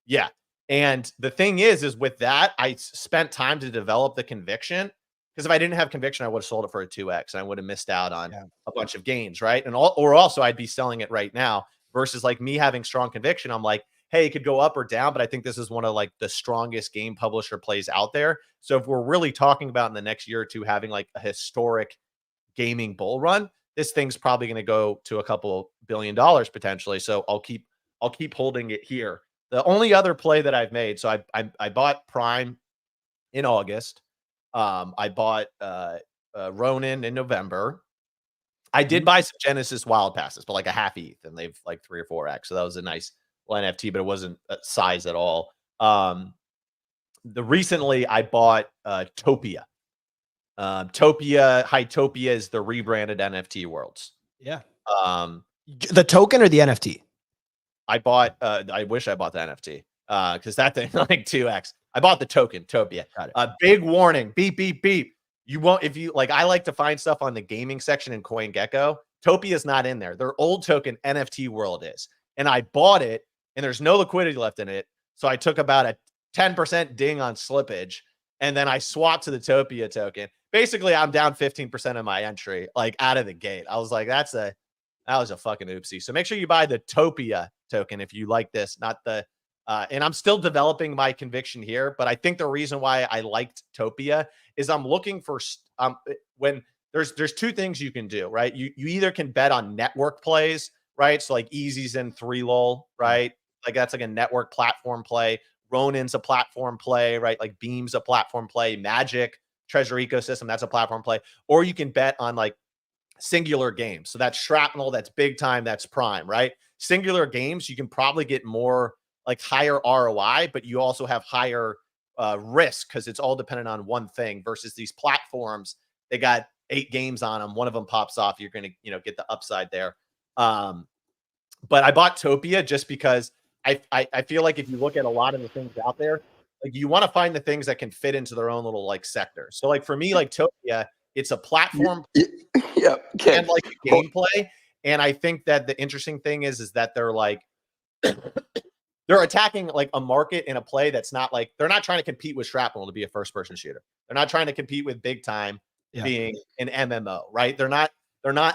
S3: Yeah. And the thing is with that, I spent time to develop the conviction, because if I didn't have conviction, I would have sold it for a 2x and I would have missed out on a bunch of gains, right? And or also I'd be selling it right now versus like me having strong conviction. I'm like, hey, it could go up or down, but I think this is one of like the strongest game publisher plays out there. So if we're really talking about in the next year or two having like a historic gaming bull run, this thing's probably going to go to a couple $1 billion potentially. So I'll keep holding it here. The only other play that I've made, so I bought Prime in August. I bought Ronin in November. I did buy some Genesis Wild Passes, but like a half ETH, and they've like 3 or 4x. So that was a nice NFT, but it wasn't size at all. Recently I bought Topia. Hytopia is the rebranded NFT Worlds.
S1: Yeah. The token or the NFT?
S3: I bought I wish I bought the NFT because that thing like 2x. I bought the token Topia.
S1: Got it.
S3: Big warning, beep beep beep. You won't, if you like, I like to find stuff on the gaming section in CoinGecko. Topia is not in there. Their old token NFT World is, and I bought it, and there's no liquidity left in it. So I took about a 10% ding on slippage, and then I swapped to the Topia token. Basically, I'm down 15% of my entry, like out of the gate. I was like, that was a fucking oopsie. So make sure you buy the Topia token if you like this, not the, and I'm still developing my conviction here, but I think the reason why I liked Topia is I'm looking for, when there's 2 things you can do, right? You either can bet on network plays, right? So like Easy's in 3lol, right? Like that's like a network platform play. Ronin's a platform play, right? Like Beam's a platform play. Magic Treasure Ecosystem, that's a platform play. Or you can bet on like singular games. So that's Shrapnel, that's Big Time, that's Prime, right? Singular games, you can probably get more like higher ROI, but you also have higher risk because it's all dependent on one thing versus these platforms. They got 8 games on them. One of them pops off. You're going to, get the upside there. But I bought Topia just because I feel like if you look at a lot of the things out there, like you want to find the things that can fit into their own little like sector. So like for me, like Topia, it's a platform and like a gameplay. And I think that the interesting thing is that they're like, they're attacking like a market in a play that's not like, they're not trying to compete with Shrapnel to be a first person shooter. They're not trying to compete with Big Time being an MMO, right? They're not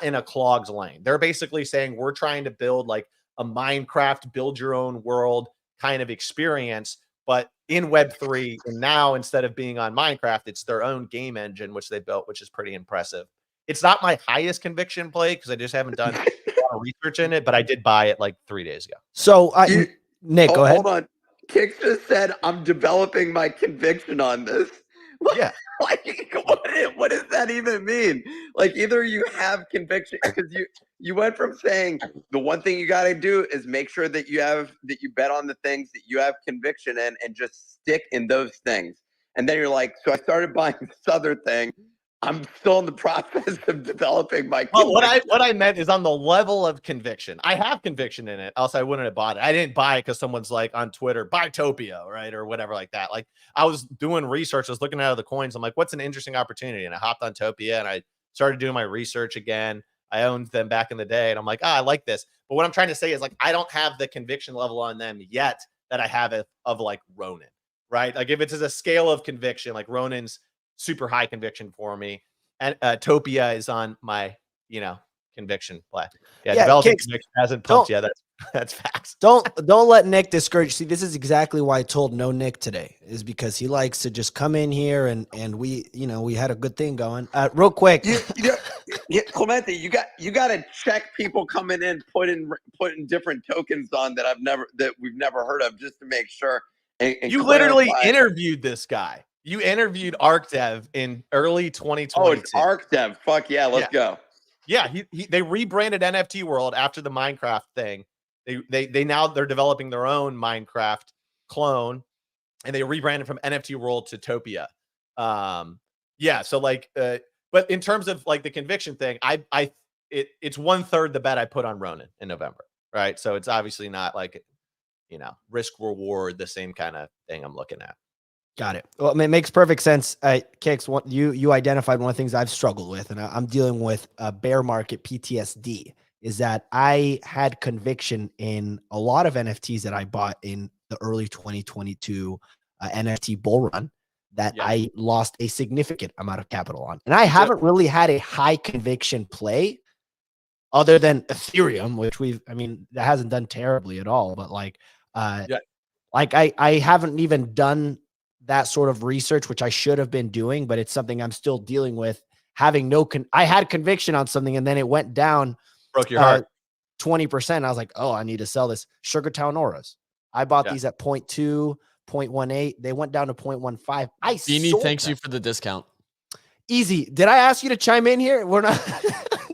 S3: in a clogs lane. They're basically saying we're trying to build like a Minecraft, build your own world kind of experience, but in Web3. And now instead of being on Minecraft, it's their own game engine, which they built, which is pretty impressive. It's not my highest conviction play because I just haven't done a lot of research in it, but I did buy it like 3 days ago.
S1: So Nick, go ahead.
S5: Hold on. Kix just said, I'm developing my conviction on this.
S3: Yeah.
S5: Like, what does that even mean? Like, either you have conviction, because you went from saying the one thing you got to do is make sure that you bet on the things that you have conviction in and just stick in those things. And then you're like, so I started buying this other thing. I'm still in the process of developing my.
S3: Well, what I meant is on the level of conviction. I have conviction in it, else I wouldn't have bought it. I didn't buy it because someone's like on Twitter, buy Topia, right, or whatever like that. Like I was doing research, I was looking at the coins. I'm like, what's an interesting opportunity? And I hopped on Topia and I started doing my research again. I owned them back in the day, and I'm like, I like this. But what I'm trying to say is like I don't have the conviction level on them yet that I have of like Ronin, right? Like if it's a scale of conviction, like Ronin's super high conviction for me. And Topia is on my, conviction play. Yeah, developing conviction hasn't pumped yet. That's facts.
S1: Don't let Nick discourage. See, this is exactly why I told no Nick today, is because he likes to just come in here and we had a good thing going. Real quick.
S5: Yeah, Clemente, you got to check people coming in, putting different tokens on that we've never heard of, just to make sure. And
S3: you literally interviewed this guy. You interviewed ArcDev in early 2022.
S5: Oh, it's ArcDev. Fuck yeah, let's go.
S3: Yeah, they rebranded NFT World after the Minecraft thing. They're developing their own Minecraft clone, and they rebranded from NFT World to Topia. So like, but in terms of like the conviction thing, it's 1/3 the bet I put on Ronin in November, right? So it's obviously not like, risk reward, the same kind of thing I'm looking at.
S1: Got it. Well, I mean, it makes perfect sense. Kix, you identified one of the things I've struggled with, and I'm dealing with bear market PTSD, is that I had conviction in a lot of NFTs that I bought in the early 2022 NFT bull run that I lost a significant amount of capital on. And I haven't really had a high conviction play other than Ethereum, which that hasn't done terribly at all. But like I haven't even done that sort of research, which I should have been doing, but it's something I'm still dealing with. Having I had conviction on something, and then it went down,
S3: broke your heart,
S1: 20%. I was like, oh, I need to sell this. Sugartown Auras. I bought these at 0.2, 0.18. They went down to 0.15.
S2: Beanie, thanks you for the discount.
S1: Easy. Did I ask you to chime in here? We're not.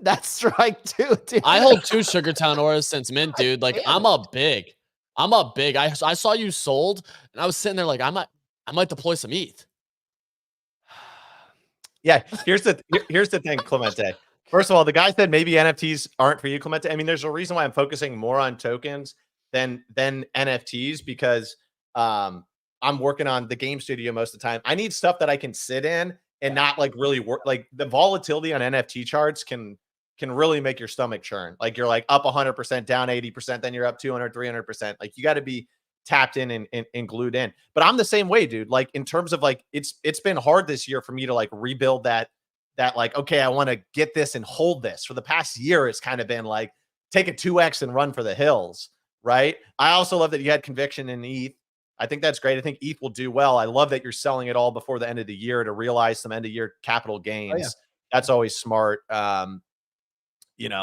S1: That's strike two, dude.
S2: I hold 2 Sugartown Auras since mint, dude. Like I'm up big. I saw you sold, and I was sitting there like I might deploy some ETH.
S3: Yeah, here's the thing, Clemente. First of all, the guy said maybe NFTs aren't for you, Clemente. I mean, there's a reason why I'm focusing more on tokens than NFTs, because I'm working on the game studio most of the time. I need stuff that I can sit in and not like really work. Like the volatility on NFT charts can really make your stomach churn. Like you're like up 100%, down 80%, then you're up 200, 300%. Like you got to be tapped in and glued in. But I'm the same way, dude. Like in terms of like, it's been hard this year for me to like rebuild that like, okay, I want to get this and hold this. For the past year, it's kind of been like, take a 2x and run for the hills, right? I also love that you had conviction in ETH. I think that's great. I think ETH will do well. I love that you're selling it all before the end of the year to realize some end of year capital gains. Oh, yeah. That's always smart.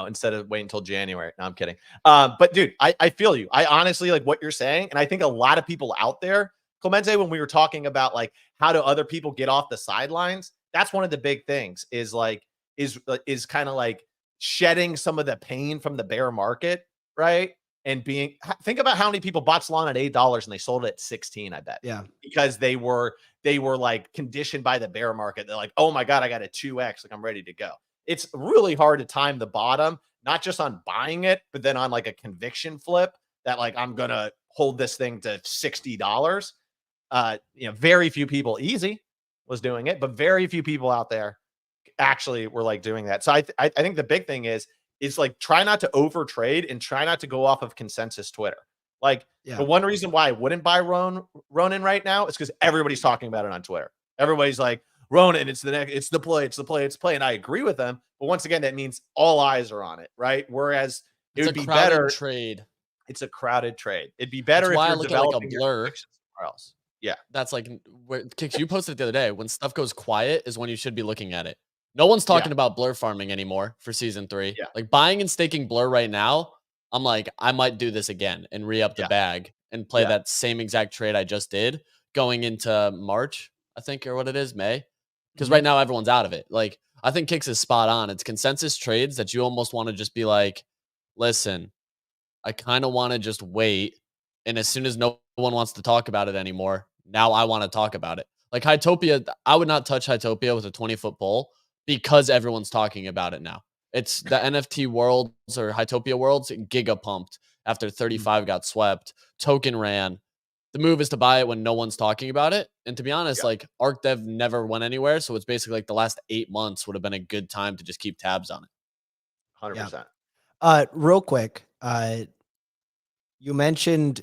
S3: Instead of waiting until January. No, I'm kidding. But dude, I feel you. I honestly like what you're saying. And I think a lot of people out there, Clemente, when we were talking about like, how do other people get off the sidelines? That's one of the big things is kind of like shedding some of the pain from the bear market, right? And think about how many people bought Solana at $8 and they sold it at 16, I bet.
S1: Yeah.
S3: Because they were like conditioned by the bear market. They're like, oh my God, I got a 2x. Like I'm ready to go. It's really hard to time the bottom, not just on buying it, but then on like a conviction flip that like, I'm going to hold this thing to $60. Very few people, easy was doing it, but very few people out there actually were like doing that. So I think the big thing is like, try not to over trade and try not to go off of consensus Twitter. Like the one reason why I wouldn't buy Ronin right now is because everybody's talking about it on Twitter. Everybody's like, Ronin, it's the play. And I agree with them. But once again, that means all eyes are on it, right? Whereas it would be better.
S2: Trade.
S3: It's a crowded trade. It'd be better if you're developing
S2: like a blur
S3: somewhere else. Yeah.
S2: That's like Kix, you posted it the other day. When stuff goes quiet is when you should be looking at it. No one's talking about blur farming anymore for season 3.
S3: Yeah.
S2: Like buying and staking blur right now, I'm like, I might do this again and re-up the bag and play that same exact trade I just did going into March, I think, or what it is, May. Because right now everyone's out of it. Like, I think Kix is spot on. It's consensus trades that you almost want to just be like, listen, I kind of want to just wait. And as soon as no one wants to talk about it anymore, now I want to talk about it. Like Hytopia, I would not touch Hytopia with a 20-foot pole. because everyone's talking about it now. It's the NFT worlds or Hytopia worlds giga pumped after 35 got swept. Token ran. The move is to buy it when no one's talking about it. And to be honest, like ArcDev never went anywhere. So it's basically like the last 8 months would have been a good time to just keep tabs on it.
S3: 100%.
S1: Real quick, you mentioned,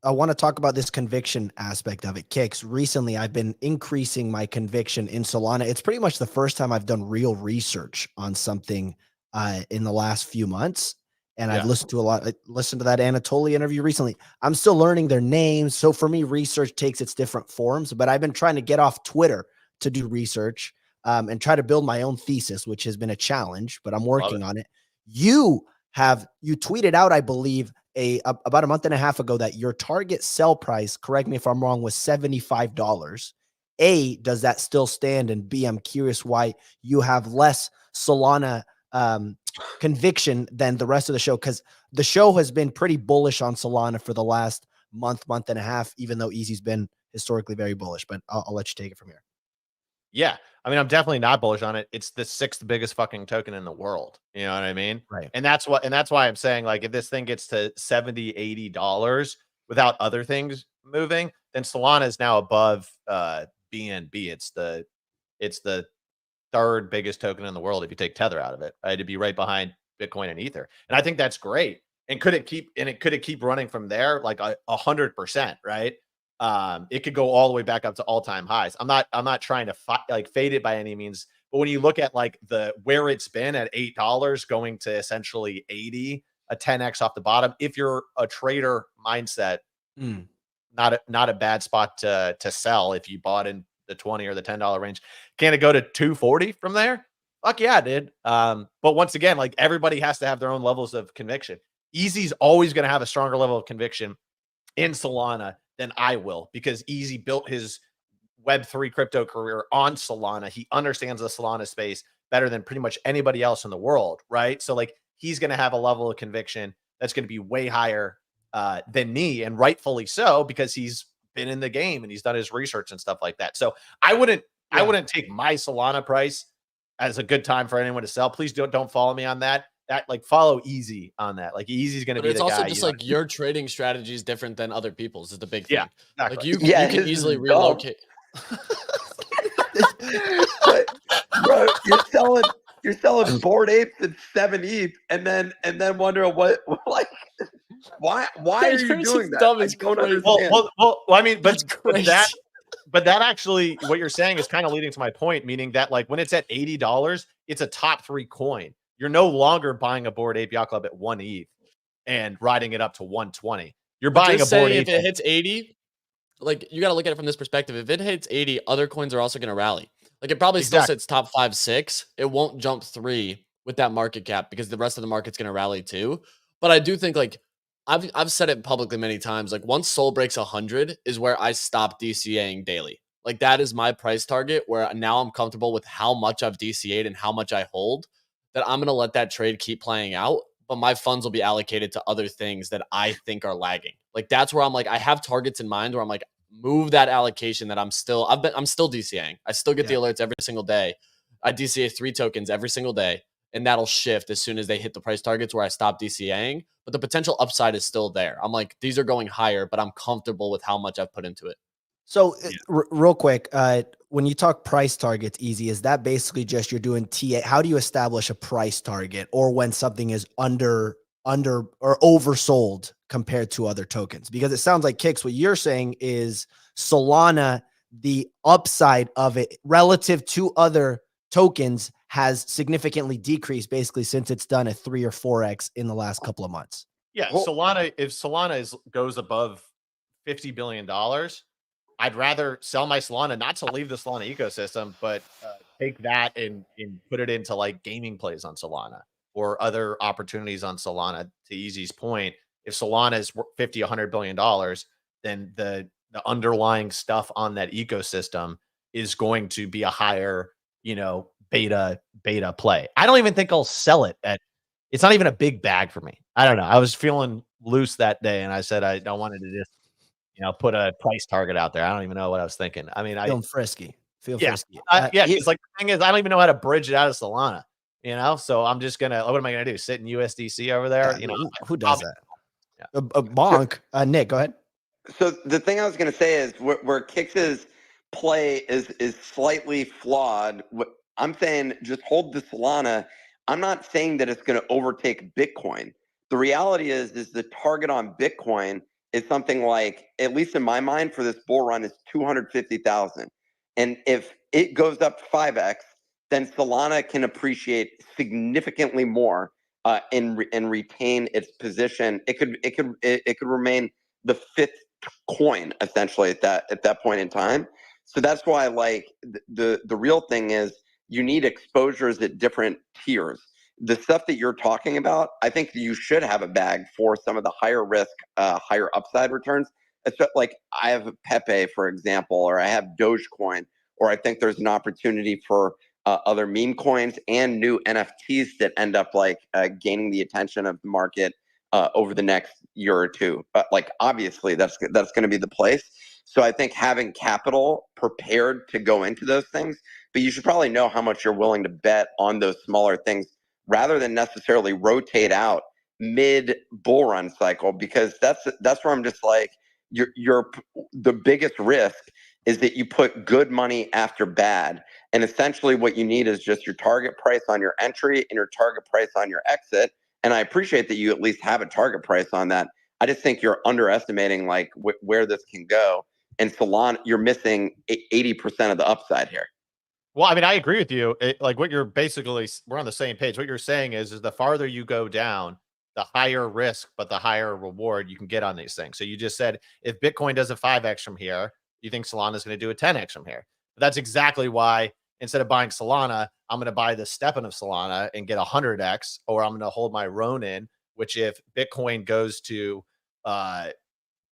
S1: I want to talk about this conviction aspect of it. Kicks, recently I've been increasing my conviction in Solana. It's pretty much the first time I've done real research on something in the last few months. And I've listened to I listened to that Anatoly interview recently. I'm still learning their names. So for me, research takes its different forms, but I've been trying to get off Twitter to do research and try to build my own thesis, which has been a challenge, but I'm working on it. You tweeted out, I believe, about a month and a half ago that your target sell price, correct me if I'm wrong, was $75. A, does that still stand? And B, I'm curious why you have less Solana conviction than the rest of the show, because the show has been pretty bullish on Solana for the last month and a half, even though Easy's been historically very bullish. But I'll let you take it from here.
S3: Yeah. I mean, I'm definitely not bullish on it. It's the 6th biggest fucking token in the world. You know what I mean?
S1: Right.
S3: And that's why I'm saying, like, if this thing gets to $70, $80 without other things moving, then Solana is now above BNB. It's the 3rd biggest token in the world if you take Tether out of it, right? It'd be right behind Bitcoin and Ether. And I think that's great. And could it keep running from there? Like 100%, right? It could go all the way back up to all-time highs. I'm not trying to fade it by any means, but when you look at like where it's been at $8 going to essentially 80, a 10x off the bottom, if you're a trader mindset, not a bad spot to sell if you bought in the $20 or the $10 range. Can it go to 240 from there? Fuck yeah, dude. But once again, like, everybody has to have their own levels of conviction. Easy's always going to have a stronger level of conviction in Solana than I will, because Easy built his Web3 crypto career on Solana. He understands the Solana space better than pretty much anybody else in the world, right? So like, he's going to have a level of conviction that's going to be way higher than me, and rightfully so, because he's been in the game and he's done his research and stuff like that. So I wouldn't take my Solana price as a good time for anyone to sell. Please don't follow me on that. Like, follow Easy on that. Like, Easy's going to be the guy.
S2: It's also just like your trading strategy is different than other people's is the big thing.
S3: Yeah, exactly.
S2: Like you can easily relocate.
S5: But, bro, you're selling Bored Apes at 7 ETH and then wondering why are you doing that?
S2: Dumb
S5: I
S2: as
S5: don't
S2: crazy.
S5: understand.
S3: Well, I mean, but
S2: crazy.
S3: that actually, what you're saying is kind of leading to my point, meaning that like when it's at $80, it's a top 3 coin. You're no longer buying a Bored Ape Yacht Club at 1 ETH and riding it up to 120. You're buying a Bored Ape.
S2: If it hits 80, like, you got to look at it from this perspective. If it hits 80, other coins are also going to rally. Like, it probably still sits top 5, 6. It won't jump 3 with that market cap because the rest of the market's going to rally too. But I do think, like, I've said it publicly many times, like, once Sol breaks 100 is where I stop DCAing daily. Like, that is my price target, where now I'm comfortable with how much I've DCA'd and how much I hold, that I'm going to let that trade keep playing out, but my funds will be allocated to other things that I think are lagging. Like, that's where I'm like, I have targets in mind where I'm like, move that allocation that I'm still DCAing. I still get the alerts every single day. I DCA 3 tokens every single day, and that'll shift as soon as they hit the price targets where I stop DCAing, but the potential upside is still there. I'm like, these are going higher, but I'm comfortable with how much I've put into it.
S1: So real quick, when you talk price targets, Easy, is that basically just you're doing TA? How do you establish a price target, or when something is under or oversold compared to other tokens? Because it sounds like, Kicks, what you're saying is Solana, the upside of it relative to other tokens has significantly decreased basically since it's done a 3 or 4x in the last couple of months.
S3: Yeah, Solana, if Solana goes above $50 billion, I'd rather sell my Solana, not to leave the Solana ecosystem, but take that and put it into like gaming plays on Solana or other opportunities on Solana. To Easy's point, if Solana is $50, $100 billion, then the underlying stuff on that ecosystem is going to be a higher, beta play. I don't even think I'll sell it it's not even a big bag for me. I don't know. I was feeling loose that day, and I said I wanted to just put a price target out there. I don't even know what I was thinking. I mean,
S1: Feeling frisky. Feel frisky.
S3: Yeah, because like the thing is, I don't even know how to bridge it out of Solana. You know, so I'm just gonna. What am I gonna do? Sit in USDC over there? You know,
S1: who does that?
S3: Yeah.
S1: A bonk. Nick, go ahead.
S5: So the thing I was going to say is where Kix's play is slightly flawed. I'm saying just hold the Solana. I'm not saying that it's going to overtake Bitcoin. The reality is the target on Bitcoin is something like, at least in my mind, for this bull run, is 250,000. And if it goes up 5x, then Solana can appreciate significantly more and retain its position. It could remain the fifth coin essentially at that point in time. So that's why, like, the real thing is you need exposures at different tiers. The stuff that you're talking about, I think you should have a bag for some of the higher risk, higher upside returns. It's like I have Pepe, for example, or I have Dogecoin, or I think there's an opportunity for other meme coins and new NFTs that end up like gaining the attention of the market over the next year or two. But like, obviously that's going to be the place. So I think having capital prepared to go into those things, but you should probably know how much you're willing to bet on those smaller things rather than necessarily rotate out mid bull run cycle, because that's where I'm just like, you're the biggest risk is that you put good money after bad. And essentially what you need is just your target price on your entry and your target price on your exit. And I appreciate that you at least have a target price on that. I just think you're underestimating like where this can go. And Solana, you're missing 80% of the upside here.
S3: Well, I mean, I agree with you. Like what you're basically, we're on the same page. What you're saying is the farther you go down, the higher risk, but the higher reward you can get on these things. So you just said, if Bitcoin does a 5x from here, you think Solana is going to do a 10x from here. But that's exactly why instead of buying Solana, I'm going to buy the stepping of Solana and get 100x, or I'm going to hold my Ronin, which if Bitcoin goes to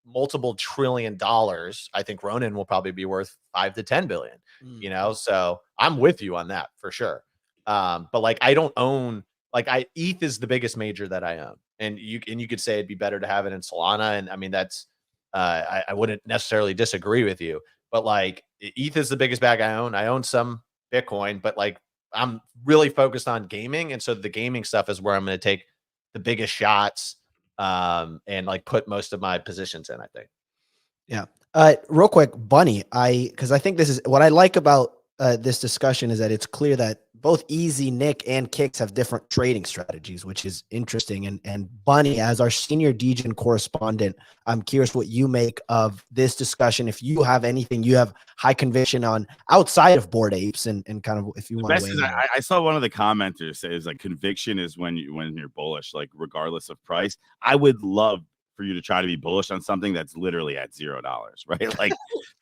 S3: multiple $1 trillion, I think Ronin will probably be worth 5 to 10 billion, you know? So I'm with you on that for sure. But like, I don't own, like ETH is the biggest major that I own. And you could say it'd be better to have it in Solana. And I mean, that's, I wouldn't necessarily disagree with you, but like ETH is the biggest bag I own. I own some Bitcoin, but like I'm really focused on gaming. And so the gaming stuff is where I'm going to take the biggest shots and like put most of my positions in, I think.
S1: Yeah. Real quick, Bunny, because I think this is what I like about this discussion is that it's clear that both Easy, Nick, and Kix have different trading strategies, which is interesting. And Bunny, as our senior Degen correspondent, I'm curious what you make of this discussion. If you have anything you have high conviction on outside of Bored Apes, and kind of if you want to.
S4: I saw one of the commenters say is like conviction is when you're bullish, like regardless of price. I would love for you to try to be bullish on something that's literally at $0, right? Like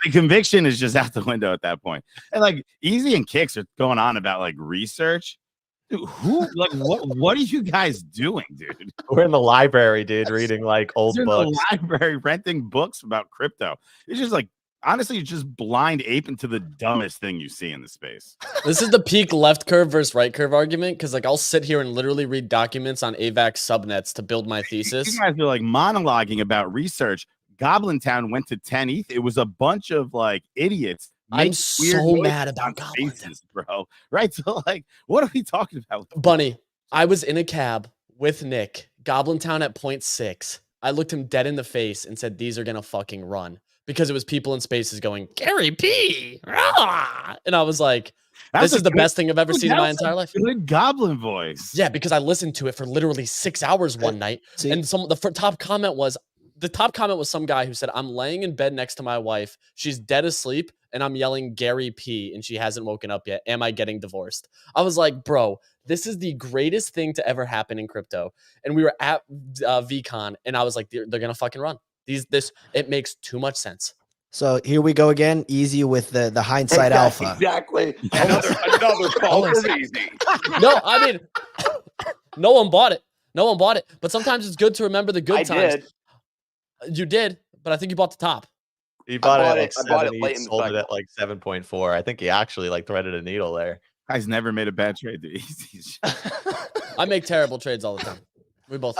S4: the conviction is just out the window at that point. And like Easy and Kix are going on about like research. Dude, what are you guys doing, dude?
S3: We're in the library, dude, reading like old books.
S4: In the library, renting books about crypto. It's just like, honestly, you're just blind ape into the dumbest thing you see in the space.
S2: This is the peak left curve versus right curve argument, because like I'll sit here and literally read documents on AVAX subnets to build my thesis.
S4: You guys are like monologuing about research. Goblin Town went to 10 ETH. It was a bunch of like idiots.
S2: I'm so mad about Goblin Town,
S4: bro. Right? So like, what are we talking about?
S2: Bunny, I was in a cab with Nick, Goblin Town at 0.6. I looked him dead in the face and said, these are going to fucking run. Because it was people in spaces going, Gary P. Rah! And I was like, this is the best thing I've ever seen in my entire life.
S4: Good goblin voice.
S2: Yeah, because I listened to it for literally 6 hours one night. And the top comment was some guy who said, I'm laying in bed next to my wife. She's dead asleep. And I'm yelling Gary P. And she hasn't woken up yet. Am I getting divorced? I was like, bro, this is the greatest thing to ever happen in crypto. And we were at VCon. And I was like, they're going to fucking run. It makes too much sense.
S1: So here we go again. Easy with the hindsight alpha.
S5: Exactly.
S4: Another call for Easy.
S2: No, I mean, no one bought it. No one bought it. But sometimes it's good to remember the good times.
S5: Did.
S2: You did, but I think you bought the top.
S3: He bought it at like
S5: I bought
S3: 7.
S5: it late
S3: He
S5: in the
S3: sold it
S5: cycle.
S3: at like 7.4. I think he actually like threaded a needle there.
S4: Guy's never made a bad trade to Easy.
S2: I make terrible trades all the time. We both.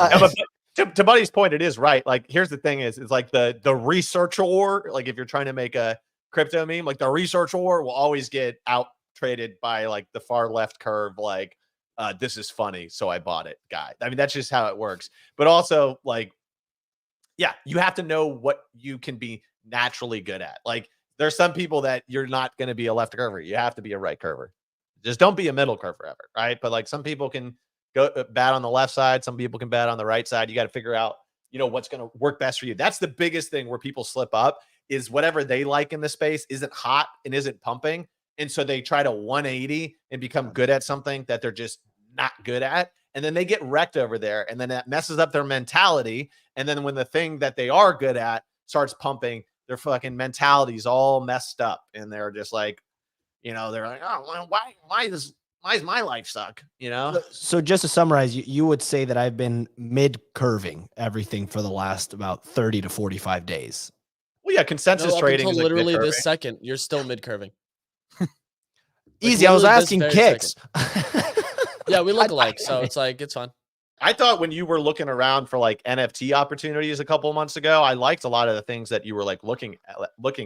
S3: To Buddy's point, it is right. Like, here's the thing: is like the researcher, like if you're trying to make a crypto meme. Like the research war will always get out traded by like the far left curve. Like, this is funny, so I bought it, guy. I mean, that's just how it works. But also, like, yeah, you have to know what you can be naturally good at. Like, there's some people that you're not going to be a left curver. You have to be a right curver. Just don't be a middle curver ever, right? But like some people can go bat on the left side. Some people can bat on the right side. You got to figure out, you know, what's going to work best for you. That's the biggest thing where people slip up is whatever they like in the space isn't hot and isn't pumping. And so they try to 180 and become good at something that they're just not good at. And then they get wrecked over there. And then that messes up their mentality. And then when the thing that they are good at starts pumping, their fucking mentality's all messed up. And they're just like, you know, they're like, oh, well, why does my life suck? You know?
S1: So just to summarize, you would say that I've been mid-curving everything for the last about 30 to 45 days.
S3: Well, yeah, consensus trading is
S2: literally
S3: like
S2: this second. You're still mid-curving.
S1: Easy. I was asking Kicks.
S2: Yeah, we look alike, so it's like, it's fun.
S3: I thought when you were looking around for like NFT opportunities a couple of months ago, I liked a lot of the things that you were like looking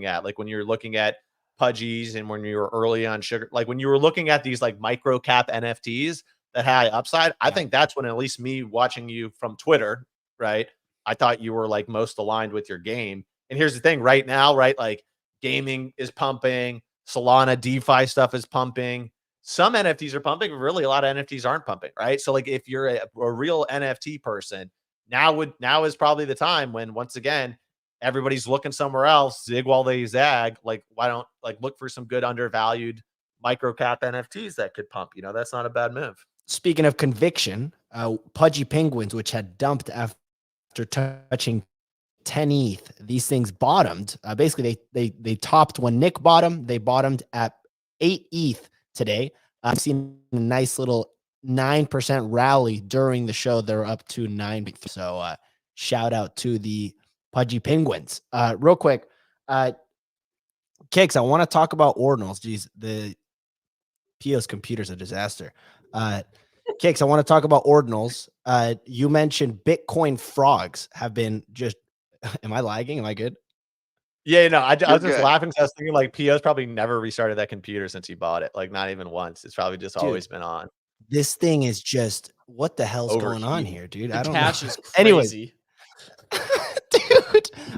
S3: at, like when you were looking at Pudgies and when you were early on sugar, like when you were looking at these like micro cap NFTs that had upside. I think that's when, at least me watching you from Twitter, right? I thought you were like most aligned with your game. And here's the thing right now, right? Like gaming is pumping, Solana DeFi stuff is pumping. Some NFTs are pumping, but really a lot of NFTs aren't pumping, right? So like if you're a real NFT person, now is probably the time when, once again, everybody's looking somewhere else, zig while they zag. Like, why don't like look for some good undervalued micro cap NFTs that could pump? You know, that's not a bad move.
S1: Speaking of conviction, Pudgy Penguins, which had dumped after touching 10 ETH, these things bottomed. Basically, they topped when Nick bottomed. They bottomed at 8 ETH today. I've seen a nice little 9% rally during the show. They're up to 9. So shout out to the Pudgy Penguins. Real quick, Kicks, I want to talk about Ordinals. Geez, the PO's computer's a disaster. Kicks, I want to talk about Ordinals. You mentioned Bitcoin frogs have been just, am I lagging? Am I good?
S3: Yeah, no, I was just
S5: good.
S3: laughing because I was thinking like PO's probably never restarted that computer since he bought it. Like not even once. It's probably just always been on.
S1: This thing is just, what the hell's going on here, dude? I don't know.
S2: Cash is crazy.
S1: Anyways. Dude.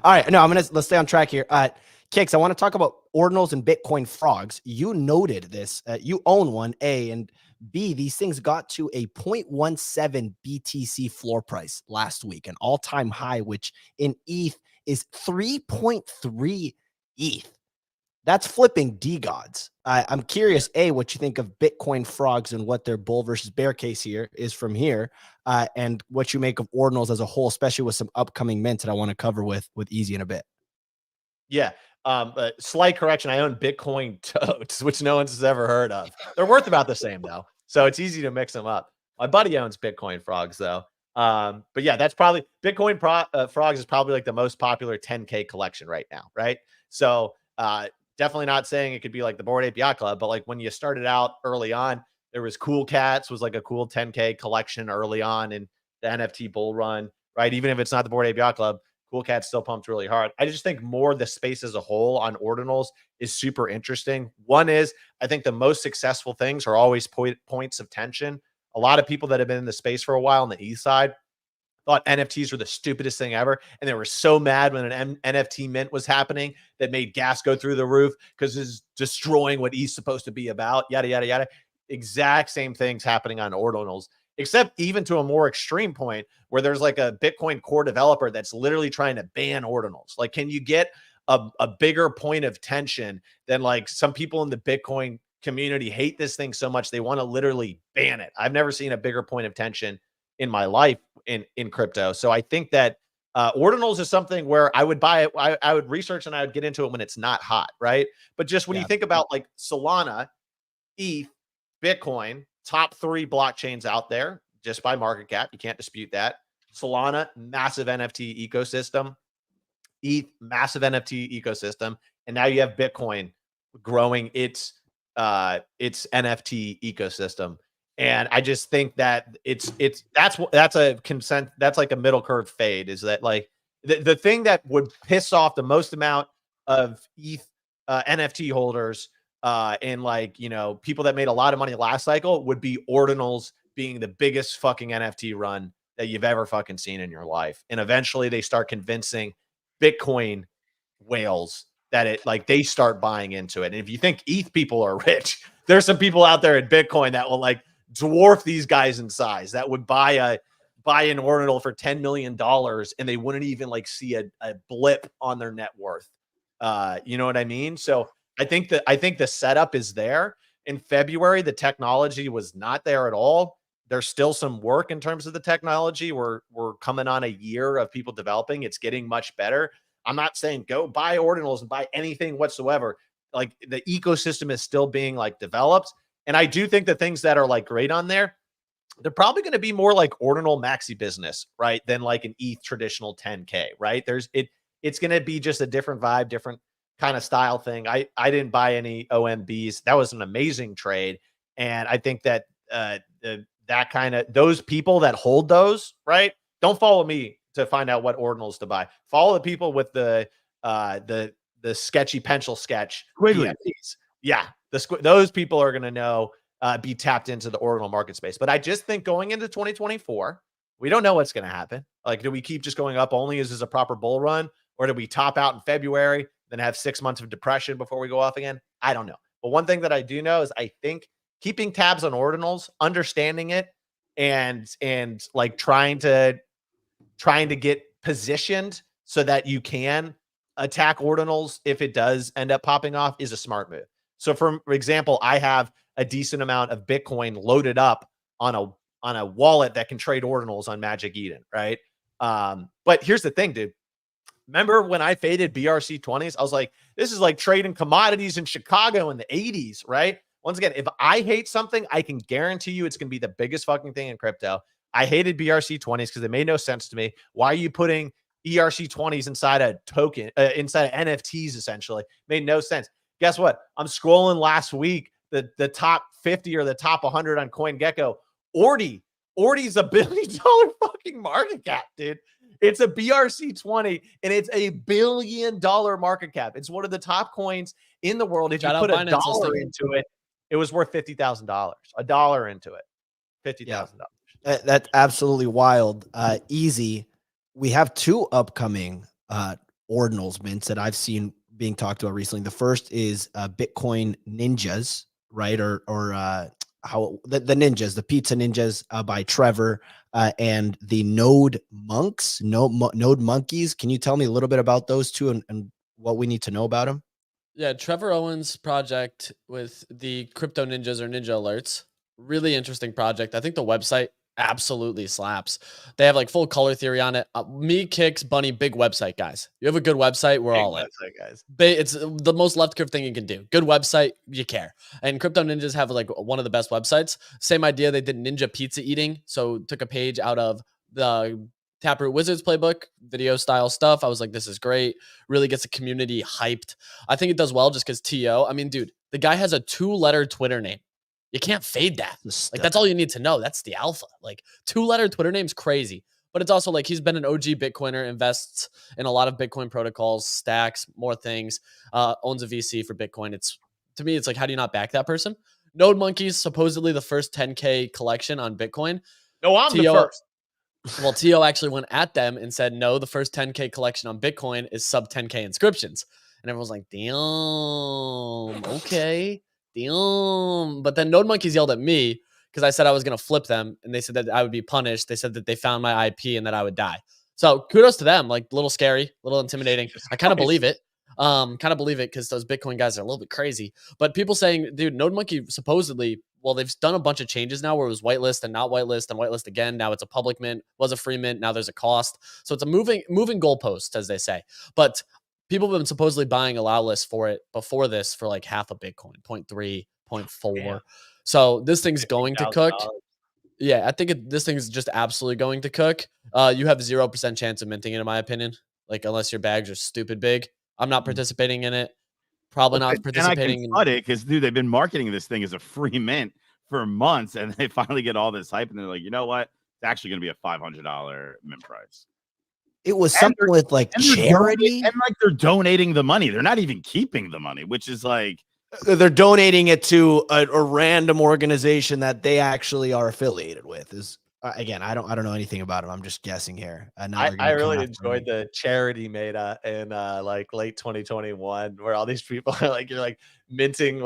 S1: All right. No, let's stay on track here. Kicks, I want to talk about Ordinals and Bitcoin frogs. You noted this. You own one, A, and B, these things got to a 0.17 BTC floor price last week, an all-time high, which in ETH is 3.3 ETH. That's flipping D-gods. I'm curious, A, what you think of Bitcoin frogs and what their bull versus bear case here is from here, and what you make of Ordinals as a whole, especially with some upcoming mints that I want to cover with Easy in a bit.
S3: Yeah. Slight correction. I own Bitcoin totes, which no one's ever heard of. They're worth about the same though. So it's easy to mix them up. My buddy owns Bitcoin frogs though. But yeah, that's probably Bitcoin frogs is probably like the most popular 10K collection right now. Right. So, definitely not saying it could be like the Bored Ape Yacht Club, but like when you started out early on, there was Cool Cats was like a cool 10K collection early on in the NFT bull run, right? Even if it's not the Bored Ape Yacht Club, Cool Cats still pumped really hard. I just think more the space as a whole on Ordinals is super interesting. One is I think the most successful things are always points of tension. A lot of people that have been in the space for a while on the east side thought NFTs were the stupidest thing ever. And they were so mad when an NFT mint was happening that made gas go through the roof because it's destroying what ETH's supposed to be about, yada, yada, yada. Exact same things happening on Ordinals, except even to a more extreme point where there's like a Bitcoin core developer that's literally trying to ban Ordinals. Like, can you get a bigger point of tension than like some people in the Bitcoin community hate this thing so much they want to literally ban it? I've never seen a bigger point of tension in my life in crypto. So I think that Ordinals is something where I would buy it. I would research and I would get into it when it's not hot, right? But just when you think about like Solana, ETH, Bitcoin, top 3 blockchains out there just by market cap, you can't dispute that. Solana, massive NFT ecosystem. ETH, massive NFT ecosystem. And now you have Bitcoin growing its NFT ecosystem. And I just think that that's a consent. That's like a middle curve fade, is that like the thing that would piss off the most amount of ETH NFT holders and like, you know, people that made a lot of money last cycle would be Ordinals being the biggest fucking NFT run that you've ever fucking seen in your life. And eventually they start convincing Bitcoin whales that it like they start buying into it. And if you think ETH people are rich, there's some people out there in Bitcoin that will like dwarf these guys in size that would buy an Ordinal for $10 million and they wouldn't even like see a blip on their net worth. You know what I mean? So I think the setup is there. In February, the technology was not there at all. There's still some work in terms of the technology. We're coming on a year of people developing. It's getting much better. I'm not saying go buy Ordinals and buy anything whatsoever. Like the ecosystem is still being like developed. And I do think the things that are like great on there, they're probably going to be more like Ordinal maxi business, right? Than like an ETH traditional 10K, right? It's going to be just a different vibe, different kind of style thing. I didn't buy any OMBs. That was an amazing trade. And I think that that kind of those people that hold those, right? Don't follow me to find out what Ordinals to buy. Follow the people with the sketchy pencil sketch. PFPs. Yeah, those people are going to know be tapped into the Ordinal market space. But I just think going into 2024, we don't know what's going to happen. Like, do we keep just going up only? Is this a proper bull run? Or do we top out in February, then have 6 months of depression before we go off again? I don't know. But one thing that I do know is I think keeping tabs on Ordinals, understanding it, and like trying to get positioned so that you can attack Ordinals if it does end up popping off is a smart move. So for example, I have a decent amount of Bitcoin loaded up on a wallet that can trade Ordinals on Magic Eden, right? But here's the thing, dude. Remember when I faded BRC20s? I was like, this is like trading commodities in Chicago in the 80s, right? Once again, if I hate something, I can guarantee you it's going to be the biggest fucking thing in crypto. I hated BRC20s because it made no sense to me. Why are you putting ERC20s inside a token, inside of NFTs, essentially? Made no sense. Guess what? I'm scrolling last week, the top 50 or the top 100 on CoinGecko. Ordi's $1 billion fucking market cap, dude. It's a BRC20 and it's $1 billion market cap. It's one of the top coins in the world. If you put $1 into it, it was worth $50,000. $1 into it, $50,000.
S1: That's absolutely wild. Easy. We have two upcoming Ordinals mints that I've seen being talked about recently. The first is Bitcoin Ninjas, right? Or how the ninjas, the pizza ninjas by Trevor and the Node Monkeys. Can you tell me a little bit about those two and what we need to know about them?
S2: Yeah, Trevor Owen's project with the Crypto Ninjas or Ninjalerts. Really interesting project. I think the website absolutely slaps. They have like full color theory on it. Me, Kicks, Bunny, big website, guys. You have a good website, we're all in.
S3: Guys.
S2: It's the most left curve thing you can do. Good website, you care. And Crypto Ninjas have like one of the best websites. Same idea. They did ninja pizza eating. So took a page out of the Taproot Wizards playbook, video style stuff. I was like, this is great. Really gets the community hyped. I think it does well just because TO. I mean, dude, the guy has a 2-letter Twitter name. You can't fade that. Like, that's all you need to know. That's the alpha. Like, 2-letter Twitter name's crazy. But it's also like he's been an OG Bitcoiner, invests in a lot of Bitcoin protocols, stacks, more things, owns a VC for Bitcoin. To me, it's like, how do you not back that person? Node Monkeys, supposedly the first 10K collection on Bitcoin.
S3: No, I'm the first.
S2: Well, T.O. actually went at them and said, no, the first 10K collection on Bitcoin is sub 10K inscriptions. And everyone was like, damn, okay, damn. But then Node Monkeys yelled at me because I said I was going to flip them. And they said that I would be punished. They said that they found my IP and that I would die. So kudos to them. Like, a little scary, a little intimidating. I kind of believe it. Because those Bitcoin guys are a little bit crazy. But people saying, dude, Node Monkey supposedly, well, they've done a bunch of changes now where it was whitelist and not whitelist and whitelist again. Now it's a public mint, was a free mint. Now there's a cost. So it's a moving goalpost, as they say. But people have been supposedly buying allow lists for it before this for like half a Bitcoin, 0.3, 0.4. Damn. So this thing's going to cook. Yeah, I think this thing's just absolutely going to cook. You have 0% chance of minting it, in my opinion. Like, unless your bags are stupid big. I'm not participating in it. Probably not participating
S4: in it because, dude, they've been marketing this thing as a free mint for months, and they finally get all this hype, and they're like, you know what? It's actually going to be a $500 mint price.
S1: It was
S4: And
S1: something with like
S4: and they're
S1: charity.
S4: and like they're donating the money. They're not even keeping the money, which is like
S1: They're donating it to a random organization that they actually are affiliated with. Is again, I don't know anything about them. I'm just guessing here. Now they're
S3: I
S1: gonna come
S3: really
S1: after me.
S3: enjoyed the charity meta in like late 2021, where all these people are like, you're like minting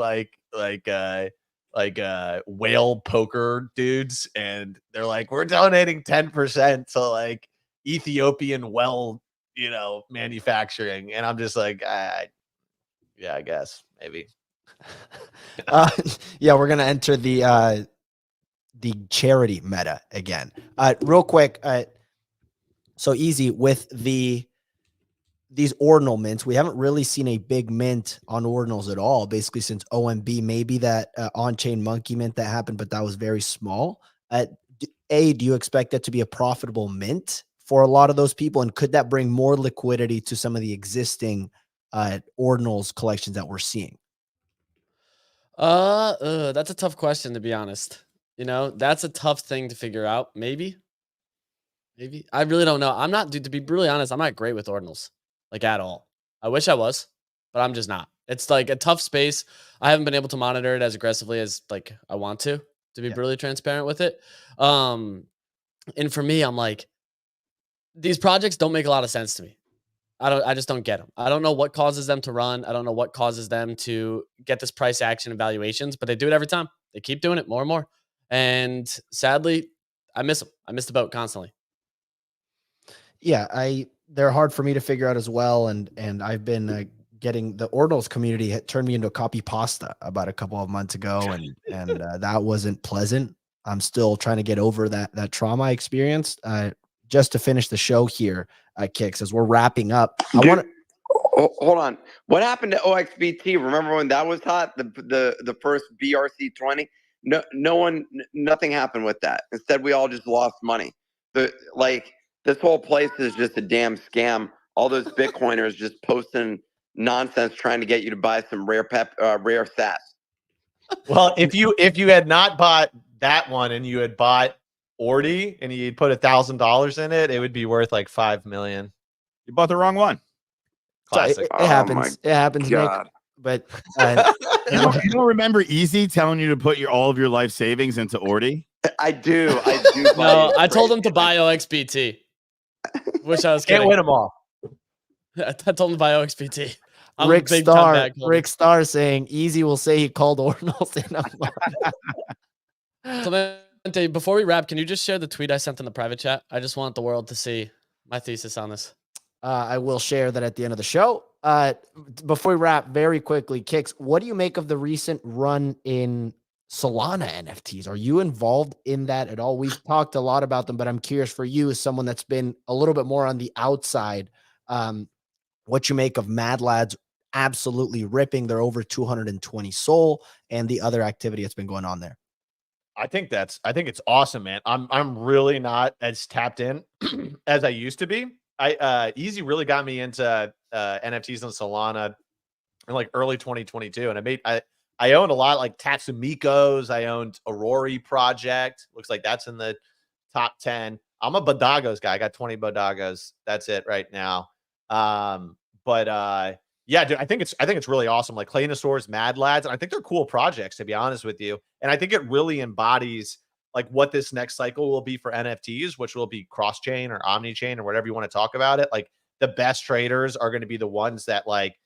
S3: whale poker dudes, and they're like, we're donating 10% to like Ethiopian well, manufacturing, and I'm just like, yeah, I guess maybe.
S1: Yeah, we're gonna enter the charity meta again. Real quick, so easy with these ordinal mints. We haven't really seen a big mint on ordinals at all, basically since OMB. Maybe that on-chain monkey mint that happened, but that was very small. Do you expect that to be a profitable mint for a lot of those people, and could that bring more liquidity to some of the existing ordinals collections that we're seeing?
S2: That's a tough question, to be honest. That's a tough thing to figure out. Maybe. I really don't know. I'm not, dude, to be brutally honest, I'm not great with ordinals, like at all. I wish I was, but I'm just not. It's like a tough space. I haven't been able to monitor it as aggressively as like I want to be brutally transparent with it. And for me, I'm like, these projects don't make a lot of sense to me. I just don't get them. I don't know what causes them to run. I don't know what causes them to get this price action evaluations, but they do it every time. They keep doing it more and more. And sadly, I miss them. I miss the boat constantly.
S1: Yeah, they're hard for me to figure out as well. And I've been getting the Ordinals community had turned me into a copy pasta about a couple of months ago. And that wasn't pleasant. I'm still trying to get over that trauma I experienced. Just to finish the show here, Kicks, as we're wrapping up.
S5: Hold on. What happened to OXBT? Remember when that was hot? The first BRC20? Nothing happened with that. Instead, we all just lost money. This whole place is just a damn scam. All those Bitcoiners just posting nonsense trying to get you to buy some rare sats.
S3: Well, if you had not bought that one and you had bought Ordi and you put $1,000 in it, it would be worth like 5 million.
S4: you bought the wrong one.
S3: Classic.
S1: It happens. It happens, Nick. But
S4: you don't remember Easy telling you to put all of your life savings into Ordi?
S5: I do.
S2: No, I told him to buy OXBT. Wish I was kidding.
S3: Can't win them all.
S2: I told him to buy OXBT.
S1: Rick Star saying Easy will say he called Ordinals in a month.
S2: Clemente, before we wrap, can you just share the tweet I sent in the private chat? I just want the world to see my thesis on this.
S1: I will share that at the end of the show. Before we wrap, very quickly, Kicks, what do you make of the recent run in Solana NFTs? Are you involved in that at all? We've talked a lot about them, but I'm curious for you as someone that's been a little bit more on the outside, what you make of Mad Lads absolutely ripping. They're over 220 SOL and the other activity that's been going on there.
S3: I think it's awesome, man. I'm really not as tapped in as I used to be. Easy really got me into NFTs and Solana in like early 2022, and I owned a lot like Tatsumiko's. I owned Aurora Project. Looks like that's in the top 10. I'm a Bodagos guy. I got 20 Bodagos. That's it right now. Yeah, dude, I think it's really awesome. Like Claynosaur's, Mad Lads, and I think they're cool projects, to be honest with you. And I think it really embodies like what this next cycle will be for NFTs, which will be cross-chain or omni-chain or whatever you want to talk about it. Like the best traders are going to be the ones that like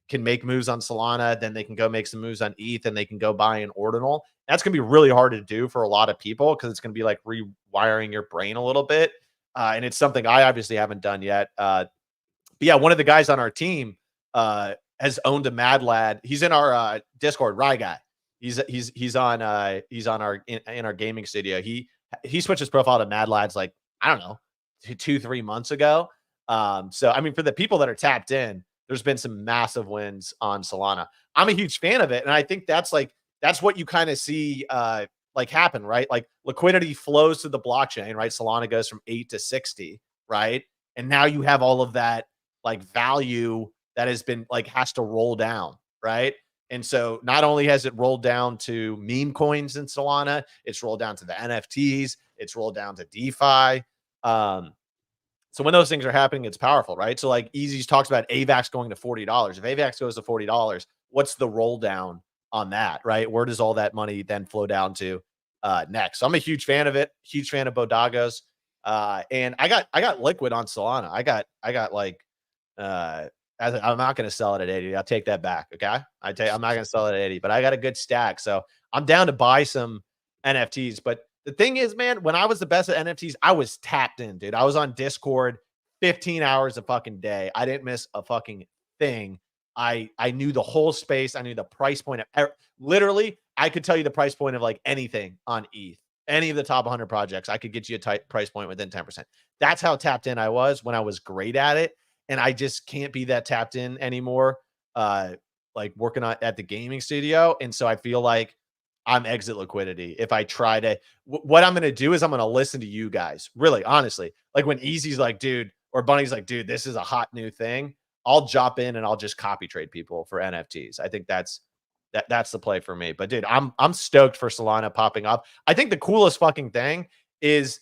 S3: can make moves on Solana, then they can go make some moves on ETH, and they can go buy an Ordinal. That's going to be really hard to do for a lot of people because it's going to be like rewiring your brain a little bit. And it's something I obviously haven't done yet. But yeah, one of the guys on our team has owned a Mad Lad. He's in our Discord, Rye Guy. He's on in our gaming studio. He switched his profile to Mad Lads like, I don't know, 2-3 months ago. So I mean, for the people that are tapped in, there's been some massive wins on Solana. I'm a huge fan of it, and I think that's what you kind of see like happen, right? Like liquidity flows to the blockchain, right? Solana goes from 8 to 60, right? And now you have all of that like value that has been like has to roll down, right? And so not only has it rolled down to meme coins in Solana, it's rolled down to the NFTs, it's rolled down to DeFi. So when those things are happening, it's powerful, right? So like Easy talks about AVAX going to $40. If AVAX goes to $40, what's the roll down on that, right? Where does all that money then flow down to next? So I'm a huge fan of it, huge fan of Bodagos. And I got liquid on Solana. I got like I'm not going to sell it at 80. I'll take that back. Okay. I'm not going to sell it at 80, but I got a good stack. So I'm down to buy some NFTs. But the thing is, man, when I was the best at NFTs, I was tapped in, dude. I was on Discord 15 hours a fucking day. I didn't miss a fucking thing. I knew the whole space. I knew the price point of literally, I could tell you the price point of like anything on ETH. Any of the top 100 projects, I could get you a tight price point within 10%. That's how tapped in I was when I was great at it. And I just can't be that tapped in anymore, like working at the gaming studio. And so I feel like I'm exit liquidity. If I try to, what I'm going to do is I'm going to listen to you guys, really, honestly. Like when Easy's like, dude, or Bunny's like, dude, this is a hot new thing. I'll jump in and I'll just copy trade people for NFTs. I think that's the play for me. But dude, I'm stoked for Solana popping up. I think the coolest fucking thing is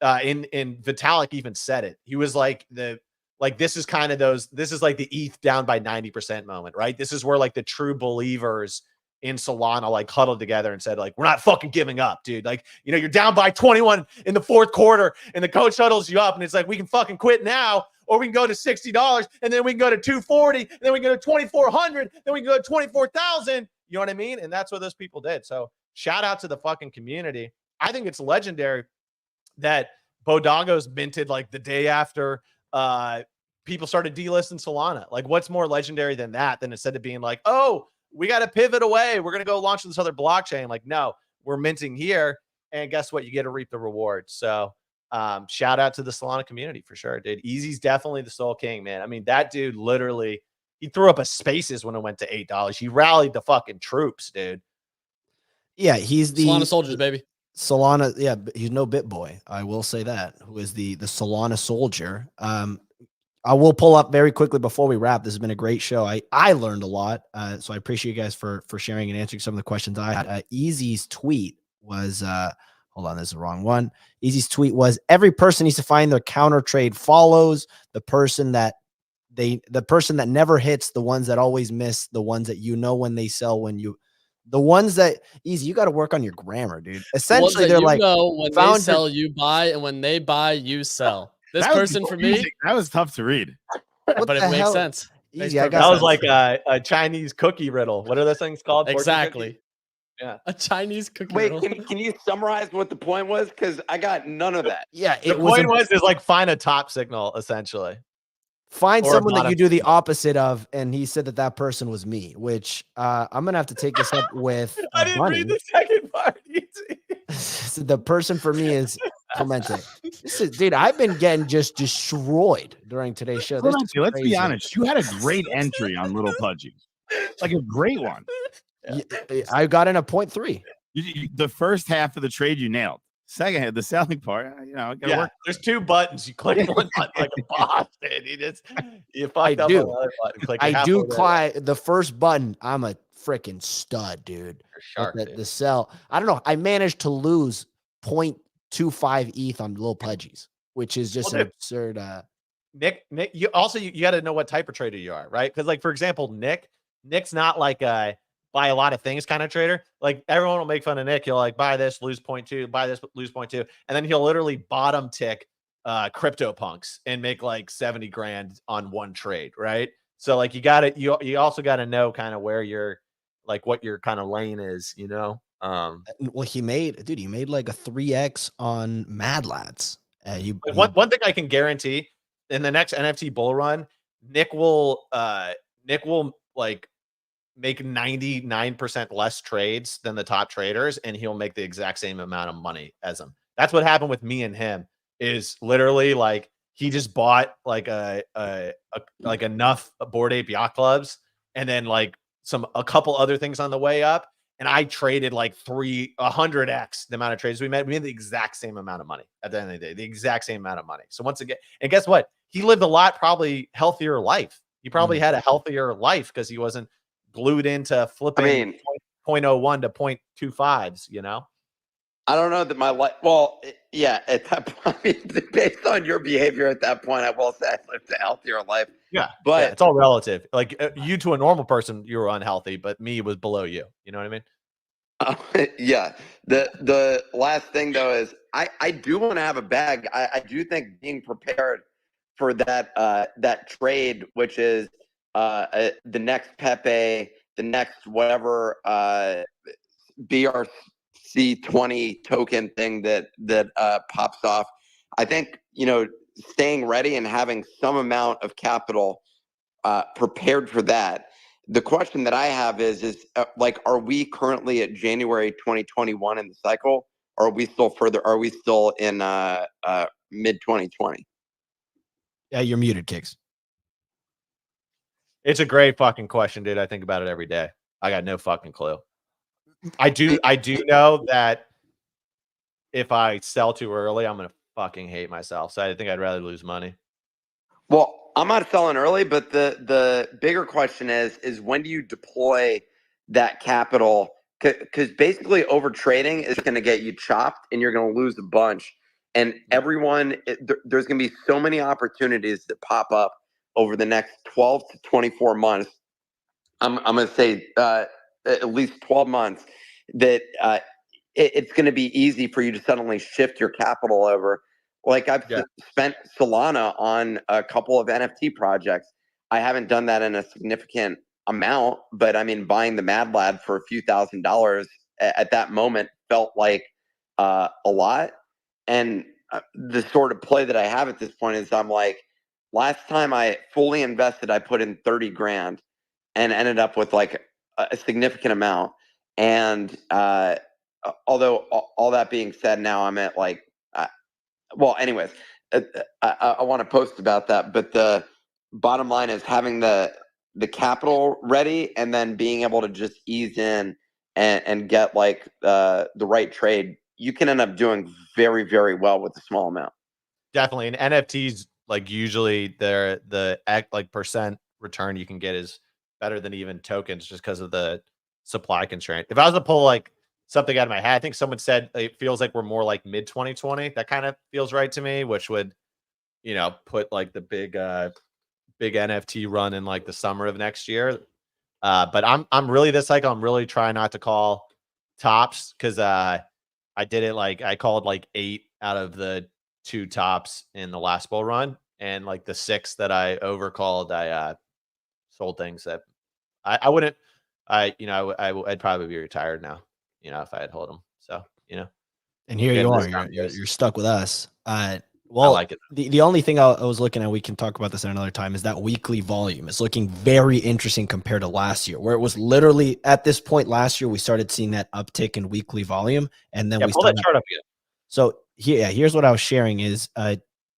S3: in Vitalik even said it. He was like this is kind of this is like the ETH down by 90% moment, right? This is where like the true believers in Solana like huddled together and said like, we're not fucking giving up, dude. Like, you know, you're down by 21 in the fourth quarter and the coach huddles you up and it's like, we can fucking quit now, or we can go to $60 and then we can go to 240 and then we can go to 2,400, then we can go to 24,000. You know what I mean? And that's what those people did. So shout out to the fucking community. I think it's legendary that Bodagos minted like the day after people started delisting Solana. Like, what's more legendary than that? Than instead of being like, oh, we got to pivot away, we're going to go launch this other blockchain. Like, no, we're minting here. And guess what? You get to reap the rewards. So shout out to the Solana community for sure, dude. Easy's definitely the Soul King, man. I mean, that dude literally, he threw up a spaces when it went to $8. He rallied the fucking troops, dude.
S1: Yeah, he's the
S2: Solana soldiers, baby.
S1: Solana, yeah, he's no bit boy. I will say that. Who is the Solana soldier? I will pull up very quickly before we wrap. This has been a great show. I learned a lot. So I appreciate you guys for sharing and answering some of the questions I had. Easy's tweet was hold on, this is the wrong one. Easy's tweet was, every person needs to find their counter trade follows the person that never hits, the ones that always miss, the ones that you know when they sell, the ones that Easy, you got to work on your grammar, dude. Essentially, they're like,
S2: when they sell, you buy, and when they buy, you sell. This person for me,
S4: that was tough to read,
S2: but it makes sense.
S1: Easy,
S3: that was like a Chinese cookie riddle. What are those things called?
S2: Exactly.
S3: Yeah,
S2: a Chinese cookie
S5: Wait,
S2: riddle.
S5: can you summarize what the point was? Because I got none of that.
S1: Yeah,
S3: the point was like find a top signal essentially.
S1: Find someone that you do the opposite of, and he said that person was me, which I'm gonna have to take this up with.
S3: I didn't
S1: Bunny.
S3: read the second part.
S1: So the person for me is Clemente. Dude, I've been getting just destroyed during today's show.
S4: Let's be honest. You had a great entry on Little Pudgy, like a great one.
S1: I got in a 0.3.
S4: The first half of the trade you nailed. Second half, the selling part, you know, work.
S3: There's two buttons. You click one button like a boss, dude. You fucked up on the other button. Click
S1: I do the first button. I'm a freaking stud, dude.
S3: Sharp, dude.
S1: The sell. I don't know. I managed to lose 0.25 ETH on Little Pudgies, which is just an absurd.
S3: Nick, you also you got to know what type of trader you are, right? Because like for example, Nick's not like a buy a lot of things kind of trader. Like everyone will make fun of Nick. He'll like buy this, lose 0.2, buy this, lose 0.2, and then he'll literally bottom tick crypto punks and make like 70 grand on one trade, right? So like you also got to know kind of where you're like what your kind of lane is, you know.
S1: Well, he made like a 3x on Mad Lads.
S3: One thing I can guarantee in the next NFT bull run, Nick will like make 99% less trades than the top traders, and he'll make the exact same amount of money as them. That's what happened with me and him. Is literally like he just bought like like enough Bored Ape Yacht Clubs, and then like a couple other things on the way up, and I traded like 100x the amount of trades we made. We made the exact same amount of money at the end of the day, the exact same amount of money. So once again, and guess what? He lived a lot probably healthier life. He probably had a healthier life because he wasn't glued into flipping 0.01 to 0.25s, you know?
S5: I don't know that my life. Well, yeah, at that point, I mean, based on your behavior at that point, I will say I lived a healthier life.
S3: Yeah,
S5: but
S3: it's all relative. Like you to a normal person, you were unhealthy, but me was below you. You know what I mean?
S5: Yeah. The last thing though is I do want to have a bag. I do think being prepared for that that trade, which is the next Pepe, the next whatever BRC20 token thing that pops off. I think, you know, staying ready and having some amount of capital prepared for that. The question that I have is like, are we currently at January 2021 in the cycle? Or are we still further? Are we still in mid 2020?
S1: Yeah, you're muted, Kicks.
S3: It's a great fucking question, dude. I think about it every day. I got no fucking clue. I do know that if I sell too early, I'm gonna fucking hate myself. So I think I'd rather lose money.
S5: Well, I'm not selling early, but the bigger question is when do you deploy that capital? Because basically, over trading is going to get you chopped, and you're going to lose a bunch. And everyone, there's going to be so many opportunities that pop up over the next 12 to 24 months. I'm going to say at least 12 months that it's going to be easy for you to suddenly shift your capital over. Like I've spent Solana on a couple of NFT projects. I haven't done that in a significant amount, but I mean, buying the Mad Lad for a few $1,000s at that moment felt like a lot. And the sort of play that I have at this point is I'm like, last time I fully invested, I put in 30 grand and ended up with like a significant amount. And although all that being said, now I'm at like, well, anyways, I want to post about that. But the bottom line is having the capital ready and then being able to just ease in and get like the right trade. You can end up doing very, very well with a small amount.
S3: Definitely. And NFTs, like usually the like percent return you can get is better than even tokens just because of the supply constraint. If I was to pull like something out of my head, I think someone said it feels like we're more like mid 2020. That kind of feels right to me, which would, you know, put like the big NFT run in like the summer of next year. But I'm really this cycle, I'm really trying not to call tops because I did it like I called like 8 out of the 2 tops in the last bull run, and like the 6 that I overcalled, I sold things that I wouldn't. I'd probably be retired now, you know, if I had hold them. So, you know,
S1: and here you are, you're stuck with us. Well,
S3: I like it.
S1: The only thing I was looking at, we can talk about this another time, is that weekly volume is looking very interesting compared to last year, where it was literally at this point last year, we started seeing that uptick in weekly volume. And then we
S3: pull that chart up again.
S1: So here's what I was sharing is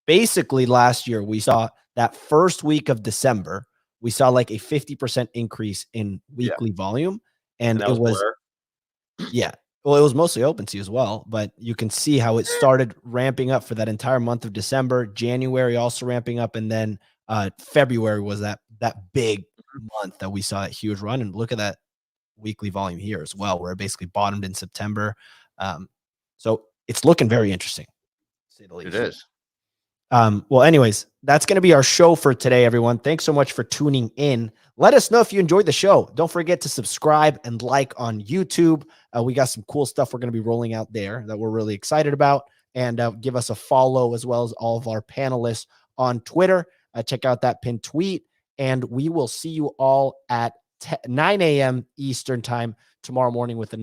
S1: basically last year, we saw that first week of December, we saw like a 50% increase in weekly volume. And it was, well, it was mostly OpenSea as well, but you can see how it started ramping up for that entire month of December, January also ramping up. And then February was that big month that we saw a huge run. And look at that weekly volume here as well, where it basically bottomed in September. So it's looking very interesting. To say the least.
S3: It is.
S1: Well, anyways, that's going to be our show for today, everyone. Thanks so much for tuning in. Let us know if you enjoyed the show. Don't forget to subscribe and like on YouTube. We got some cool stuff we're going to be rolling out there that we're really excited about. And give us a follow as well as all of our panelists on Twitter. Check out that pinned tweet. And we will see you all at 9 a.m. Eastern time tomorrow morning with another